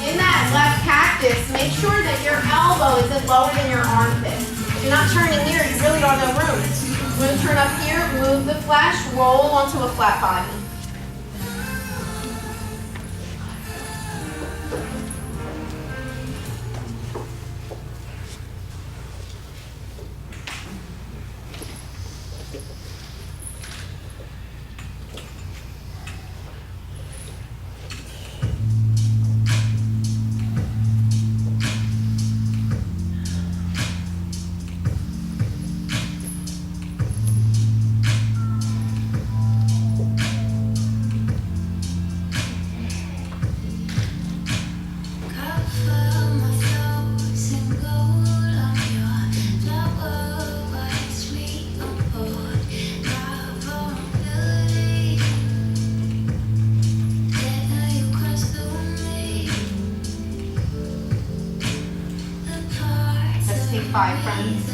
Speaker 1: In that left cactus, make sure that your elbow isn't lower than your armpit. If you're not turning here, you really don't have room. You're going to turn up here, move the flesh, roll onto a flat body. 5, friends.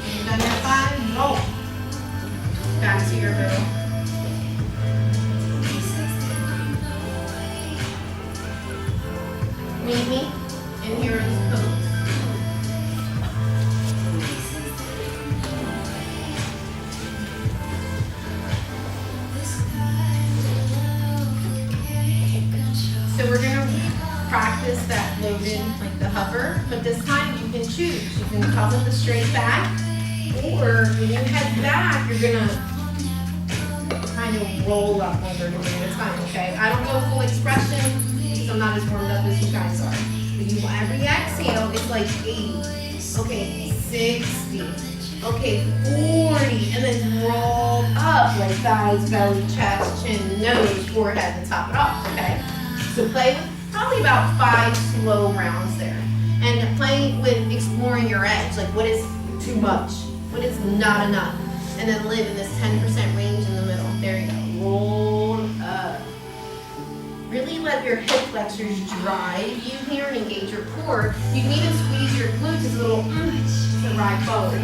Speaker 1: You've done your 5, roll. Back to your middle. Meet me in hero's pose. So we're gonna practice that loaded, like the hover, but this time you can choose. You can come with a straight back, or when you head back, you're gonna kind of roll up over to me. It's fine, okay? I don't go full expression, so I'm not as warmed up as you guys are. But you every exhale, it's like 80. Okay, 60. Okay, 40. And then roll up like thighs, belly, chest, chin, nose, forehead, and top it off, okay? So play with probably about 5 slow rounds there. And play with exploring your edge, like what is too much? What is not enough? And then live in this 10% range in the middle. There you go. Roll up. Really let your hip flexors drive you here and engage your core. You can even squeeze your glutes as a little to ride forward.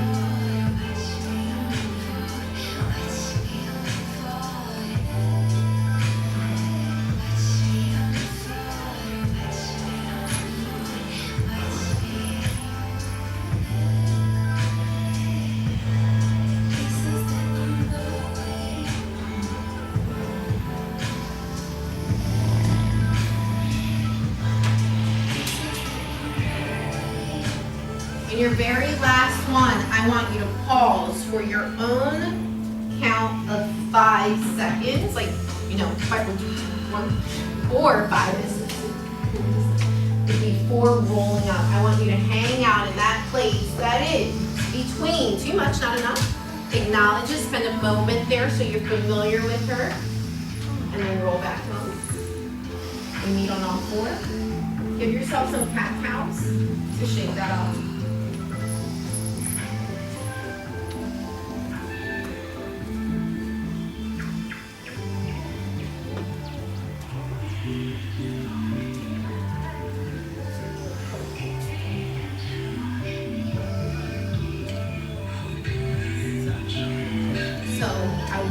Speaker 1: In your very last one, I want you to pause for your own count of 5 seconds, like, 5, 1, 4, 5 before rolling up. I want you to hang out in that place that is between, too much, not enough. Acknowledge it, spend a moment there so you're familiar with her, and then roll back home. And meet on all 4. Give yourself some cat-cows to shake that off.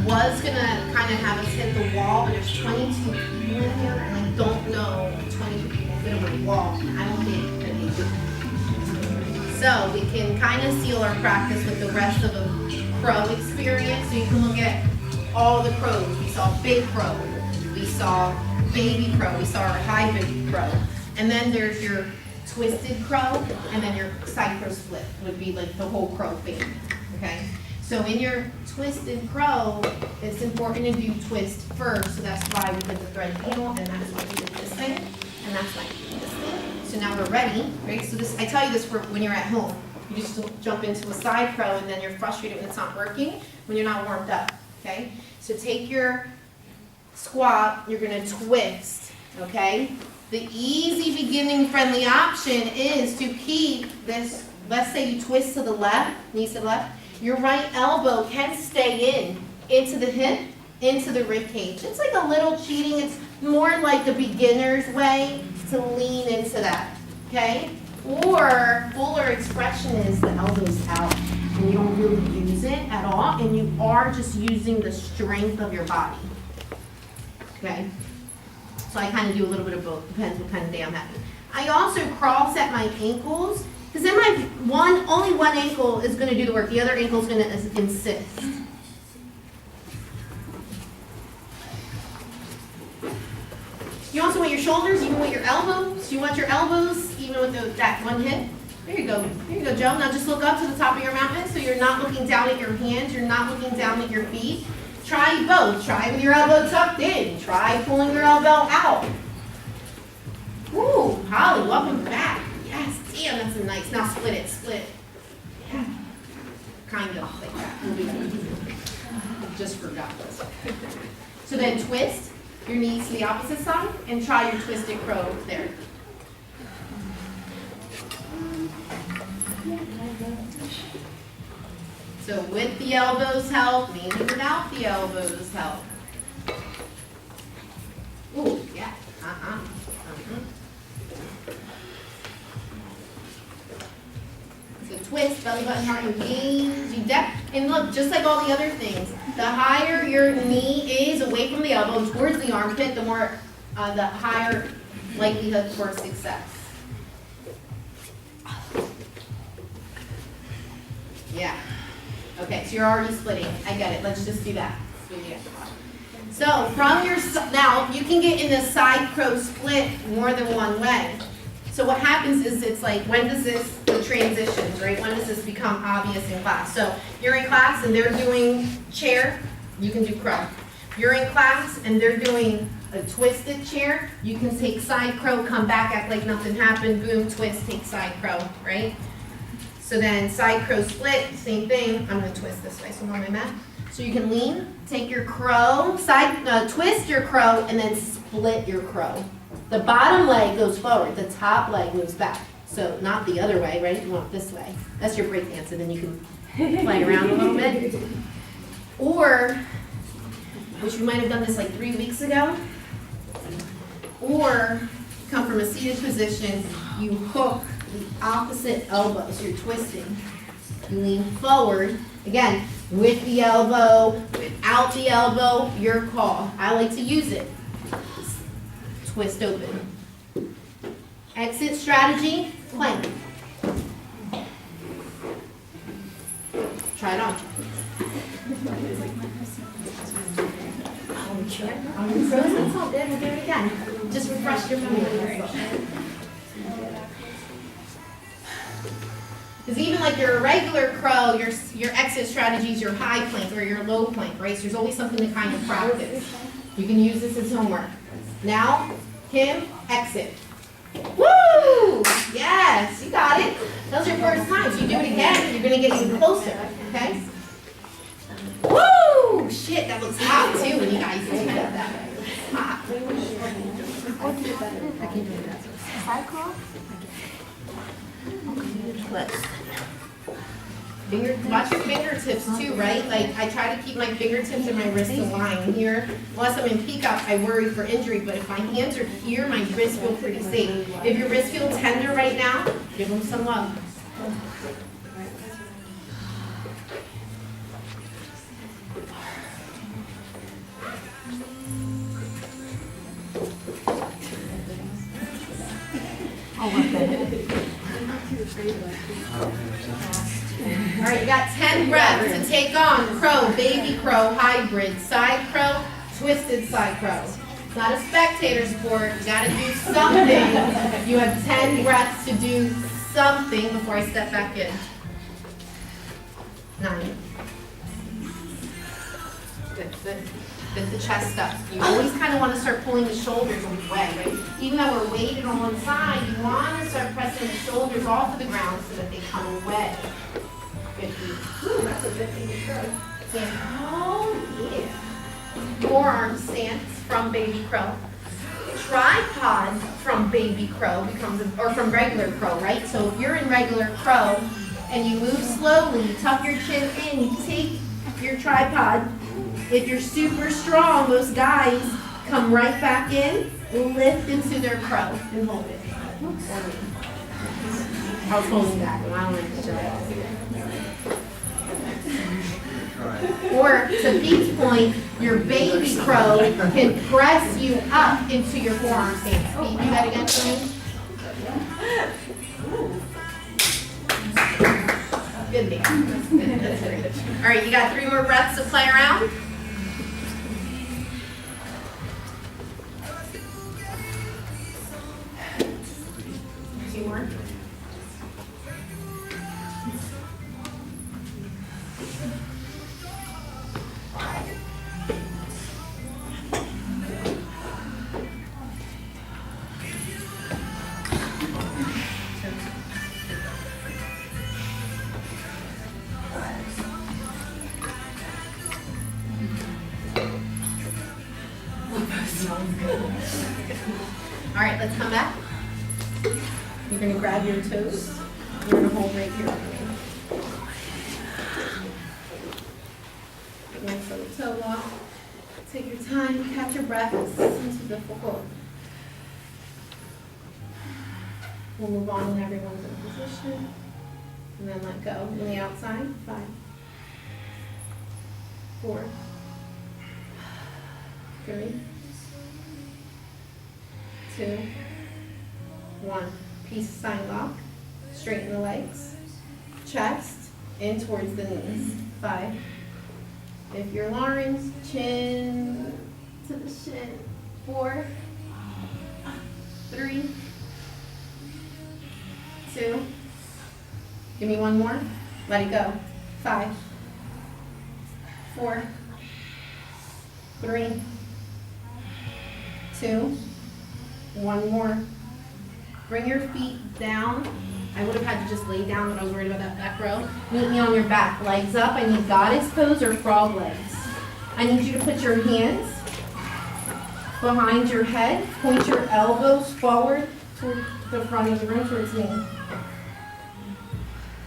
Speaker 1: Was gonna kind of have us hit the wall, but there's 22 people in here, and I don't know if 22 people fit over the wall. I don't think that they do. So we can kind of seal our practice with the rest of a crow experience. So you can look at all the crows. We saw big crow, we saw baby crow, we saw our hybrid crow, and then there's your twisted crow, and then your side crow split would be like the whole crow family. Okay. So in your twisted crow, it's important to do twist first, so that's why we did the thread needle, and that's why we did this thing, and that's why we did this thing. So now we're ready, right? So this, I tell you this for when you're at home. You just jump into a side crow, and then you're frustrated when it's not working, when you're not warmed up, okay? So take your squat, you're gonna twist, okay? The easy beginning friendly option is to keep this, let's say you twist to the left, knees to the left, your right elbow can stay into the hip, into the rib cage. It's like a little cheating. It's more like the beginner's way to lean into that, okay? Or fuller expression is the elbow's out and you don't really use it at all, and you are just using the strength of your body, okay? So I kind of do a little bit of both, depends what kind of day I'm having. I also cross at my ankles, because then my only one ankle is going to do the work. The other ankle is going to insist. You also want your shoulders, even with your elbows. You want your elbows, even with that one hip. There you go. There you go, Joe. Now just look up to the top of your mountain, so you're not looking down at your hands. You're not looking down at your feet. Try both. Try with your elbow tucked in. Try pulling your elbow out. Ooh, Holly, welcome back. Yes, damn, that's a nice. Now split it, split. Yeah. just forgot this. So then twist your knees to the opposite side and try your twisted crow there. So with the elbows help, maybe without the elbows help. Ooh, yeah, So twist, belly button heart engage, and look, just like all the other things, the higher your knee is away from the elbow towards the armpit, the more, the higher likelihood for success. Yeah. Okay, so you're already splitting. I get it. Let's just do that. So from your, now you can get in the side crow split more than one way. So what happens is it's like, when does this, the transitions, right? When does this become obvious in class? So you're in class and they're doing chair, you can do crow. You're in class and they're doing a twisted chair, you can take side crow, come back, act like nothing happened, boom, twist, take side crow, right? So then side crow split, same thing. I'm going to twist this way so I'm on my mat. So you can lean, take your crow, twist your crow, and then split your crow. The bottom leg goes forward, the top leg moves back. So not the other way, right? You want it this way. That's your break dance, and then you can play around a little bit. Or, which we might have done this like 3 weeks ago, or come from a seated position, you hook the opposite elbow, so you're twisting. You lean forward, again, with the elbow, without the elbow, your call. I like to use it. Twist open. Exit strategy, plank. Try it on. I'm frozen, it's all good, we'll do it again. Just refresh your memory. Because even like your regular crow, your exit strategy is your high plank or your low plank, right? So there's always something to kind of practice. You can use this as homework. Now, Kim, exit. Woo! Yes, you got it. That was your first time. So you do it again, you're going to get even closer, okay? Woo! Shit, that looks hot too when you guys do that. It's hot. I can do that. Cycle? Watch your fingertips too, right? Like I try to keep my fingertips and my wrists aligned here. Unless I'm in peacock, I worry for injury, but if my hands are here, my wrists feel pretty safe. If your wrists feel tender right now, give them some love. All right, you got 10 breaths to take on crow, baby crow, hybrid, side crow, twisted side crow. It's not a spectator sport. You got to do something. You have 10 breaths to do something before I step back in. 9. Good, good. Lift the chest up. You always kind of want to start pulling the shoulders away, right? Even though we're weighted on one side, you want to start pressing the shoulders off of the ground so that they come away. 50. Ooh, that's a good thing to try. Oh, yeah. Forearm stance from baby crow. Tripod from baby crow becomes, or from regular crow, right? So if you're in regular crow and you move slowly, tuck your chin in, you take your tripod. If you're super strong, most guys come right back in, lift into their crow, and hold it. I was holding back, and I don't like to show it. Or, to Pete's point, your baby crow can press you up into your forearm stance. Pete, do that again for me. Good man. Good. That's very good. All right, you got 3 more breaths to play around. You're gonna grab your toes. You're gonna hold right here. Nice little toe walk. Take your time, catch your breath, into the full. We'll move on when everyone's in position. And then let go on the outside. 5, 4, 3, 2, 1. Peace sign lock. Straighten the legs. Chest in towards the knees. 5. If you're Lawrence, chin to the shin. 4, 3, 2. Give me one more. Let it go. 5, 4, 3, 2. One more. Bring your feet down. I would have had to just lay down, but I was worried about that back row. Meet me on your back. Legs up. I need goddess pose or frog legs. I need you to put your hands behind your head. Point your elbows forward toward the front of the room towards me.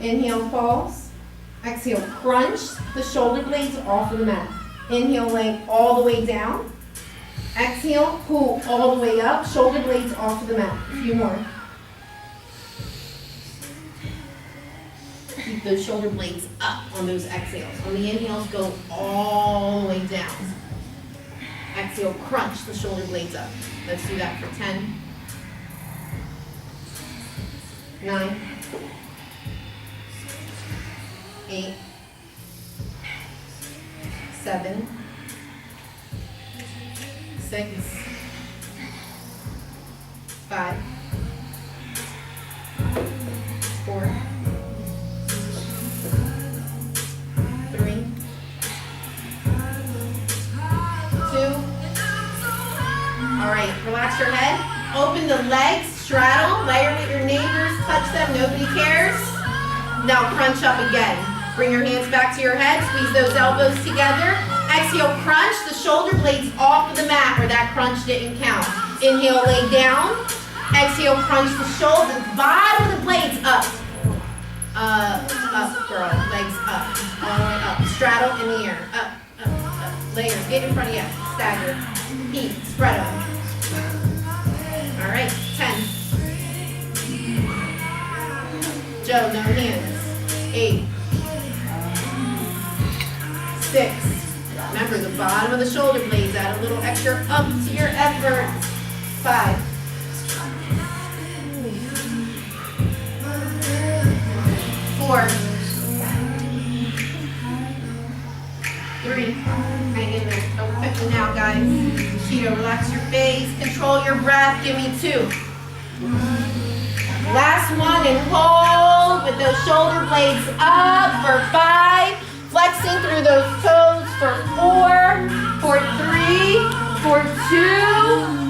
Speaker 1: Inhale, pause. Exhale, crunch the shoulder blades off of the mat. Inhale, lay all the way down. Exhale, pull all the way up. Shoulder blades off of the mat. A few more. Keep those shoulder blades up on those exhales. On the inhales, go all the way down. Exhale, crunch the shoulder blades up. Let's do that for 10, 9, 8, 7, 6, 5, 4, 3, 2. All right, relax your head. Open the legs, straddle, layer with your neighbors, touch them, nobody cares. Now crunch up again. Bring your hands back to your head, squeeze those elbows together. Exhale, crunch the shoulder blades off of the mat where that crunch didn't count. Inhale, lay down. Exhale, crunch the shoulder, bottom of the blades up. Up, girl, legs up, all the way up. Straddle in the air, up, up, up. Layers, get in front of you, stagger. Heat, spread them. All right, 10. Joe, no hands. 8, 6. Remember the bottom of the shoulder blades, add a little extra up to your effort. 5, 4, 3. Hang in there. Don't quit me now, guys. Cheeto, relax your face. Control your breath. Give me 2. Last one and hold with those shoulder blades up for 5. Flexing through those toes for 4, for 3, for 2,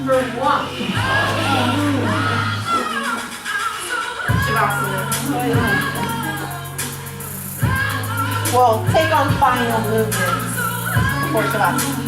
Speaker 1: for 1. Shavasana. We'll take on final movements before Shavasana.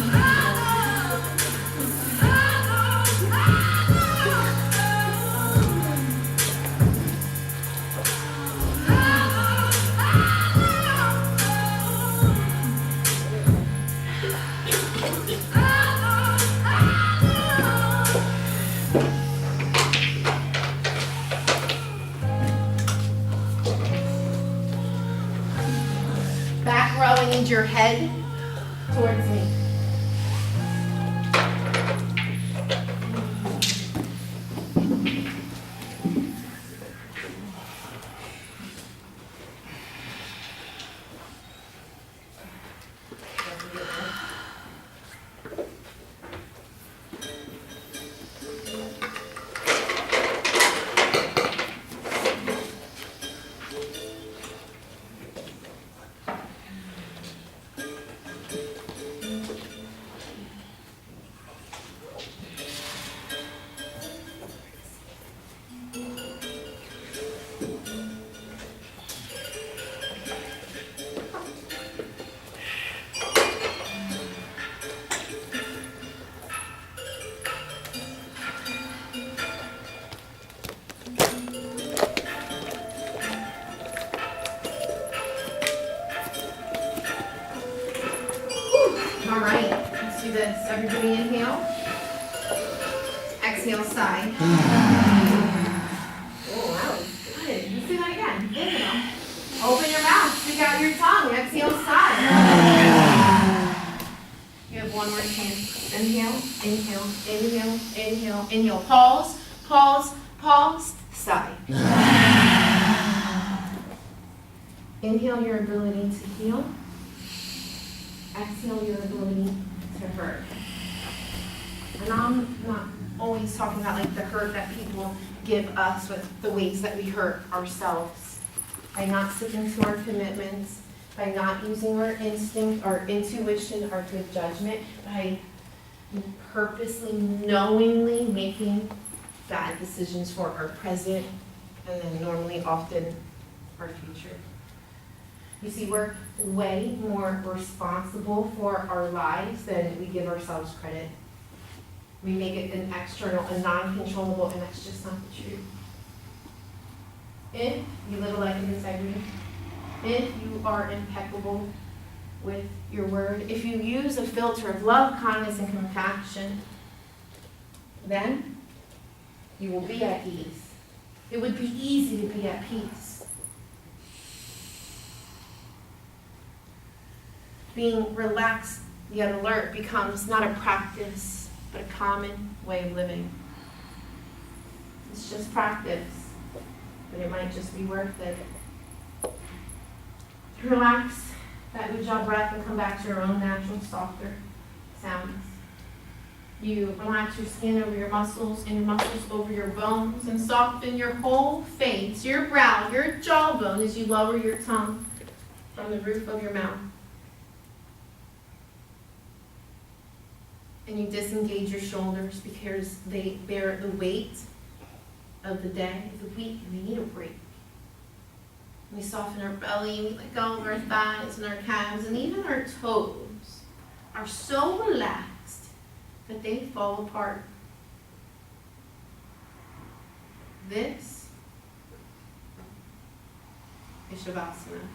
Speaker 1: Back row, I need your head towards me. All right, let's do this. Everybody inhale. Exhale, sigh. Oh, that was good. Let's do that again. Inhale. Open your mouth. Stick out your tongue. Exhale, sigh. You have one more chance. Inhale, inhale, inhale, inhale, inhale. Pause, pause, pause, sigh. Inhale your ability to heal. Exhale your ability to hurt. And I'm not always talking about like the hurt that people give us, but the ways that we hurt ourselves. By not sticking to our commitments, by not using our instinct, our intuition, our good judgment, by purposely, knowingly making bad decisions for our present, and then normally, often, our future. You see, we're way more responsible for our lives than we give ourselves credit. We make it an external, a non-controllable, and that's just not the truth. If you live a life of integrity, if you are impeccable with your word, if you use a filter of love, kindness, and compassion, then you will be at ease. It would be easy to be at peace. Being relaxed yet alert becomes not a practice, but a common way of living. It's just practice, but it might just be worth it. Relax that ujjayi breath and come back to your own natural, softer sounds. You relax your skin over your muscles and your muscles over your bones and soften your whole face, your brow, your jawbone as you lower your tongue from the roof of your mouth. And you disengage your shoulders because they bear the weight of the day, of the week, and they need a break. We soften our belly, we let go of our thighs and our calves, and even our toes are so relaxed that they fall apart. This is Shavasana.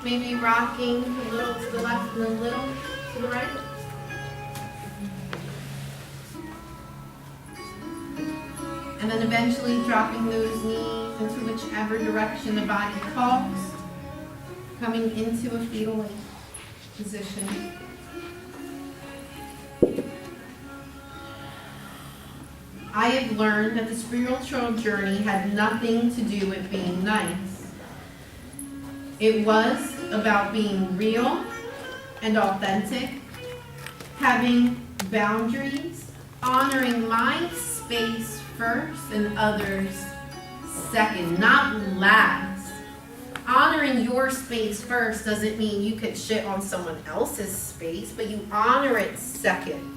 Speaker 1: Maybe rocking a little to the left and a little to the right. And then eventually dropping those knees into whichever direction the body calls, coming into a fetal position. I have learned that the spiritual journey had nothing to do with being nice. It was about being real and authentic, having boundaries, honoring my space first and others second, not last. Honoring your space first doesn't mean you could shit on someone else's space, but you honor it second.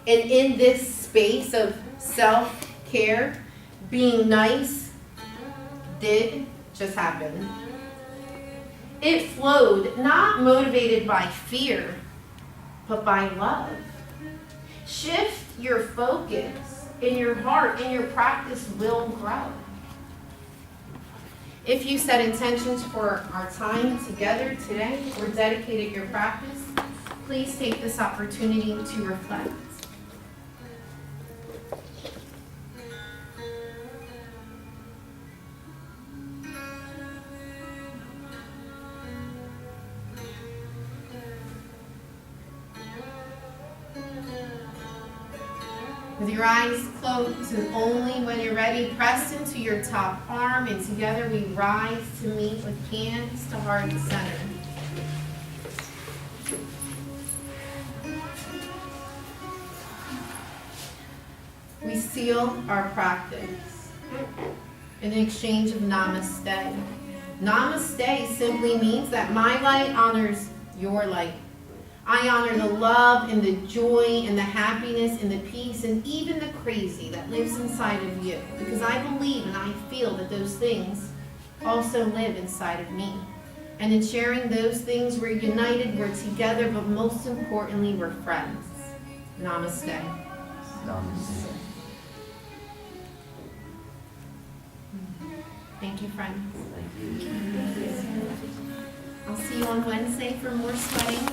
Speaker 1: And in this space of self-care, being nice did just happen. It flowed, not motivated by fear, but by love. Shift your focus in your heart, and your practice will grow. If you set intentions for our time together today or dedicated your practice, please take this opportunity to reflect. With your eyes closed and only when you're ready, press into your top arm, and together we rise to meet with hands to heart center. We seal our practice in exchange of namaste. Namaste simply means that my light honors your light. I honor the love and the joy and the happiness and the peace and even the crazy that lives inside of you, because I believe and I feel that those things also live inside of me. And in sharing those things, we're united, we're together, but most importantly, we're friends. Namaste.
Speaker 4: Namaste.
Speaker 1: Thank you, friends.
Speaker 4: Thank you.
Speaker 1: I'll see you on Wednesday for more sweating.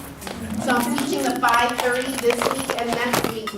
Speaker 1: So I'm teaching the 5:30 this week and next week.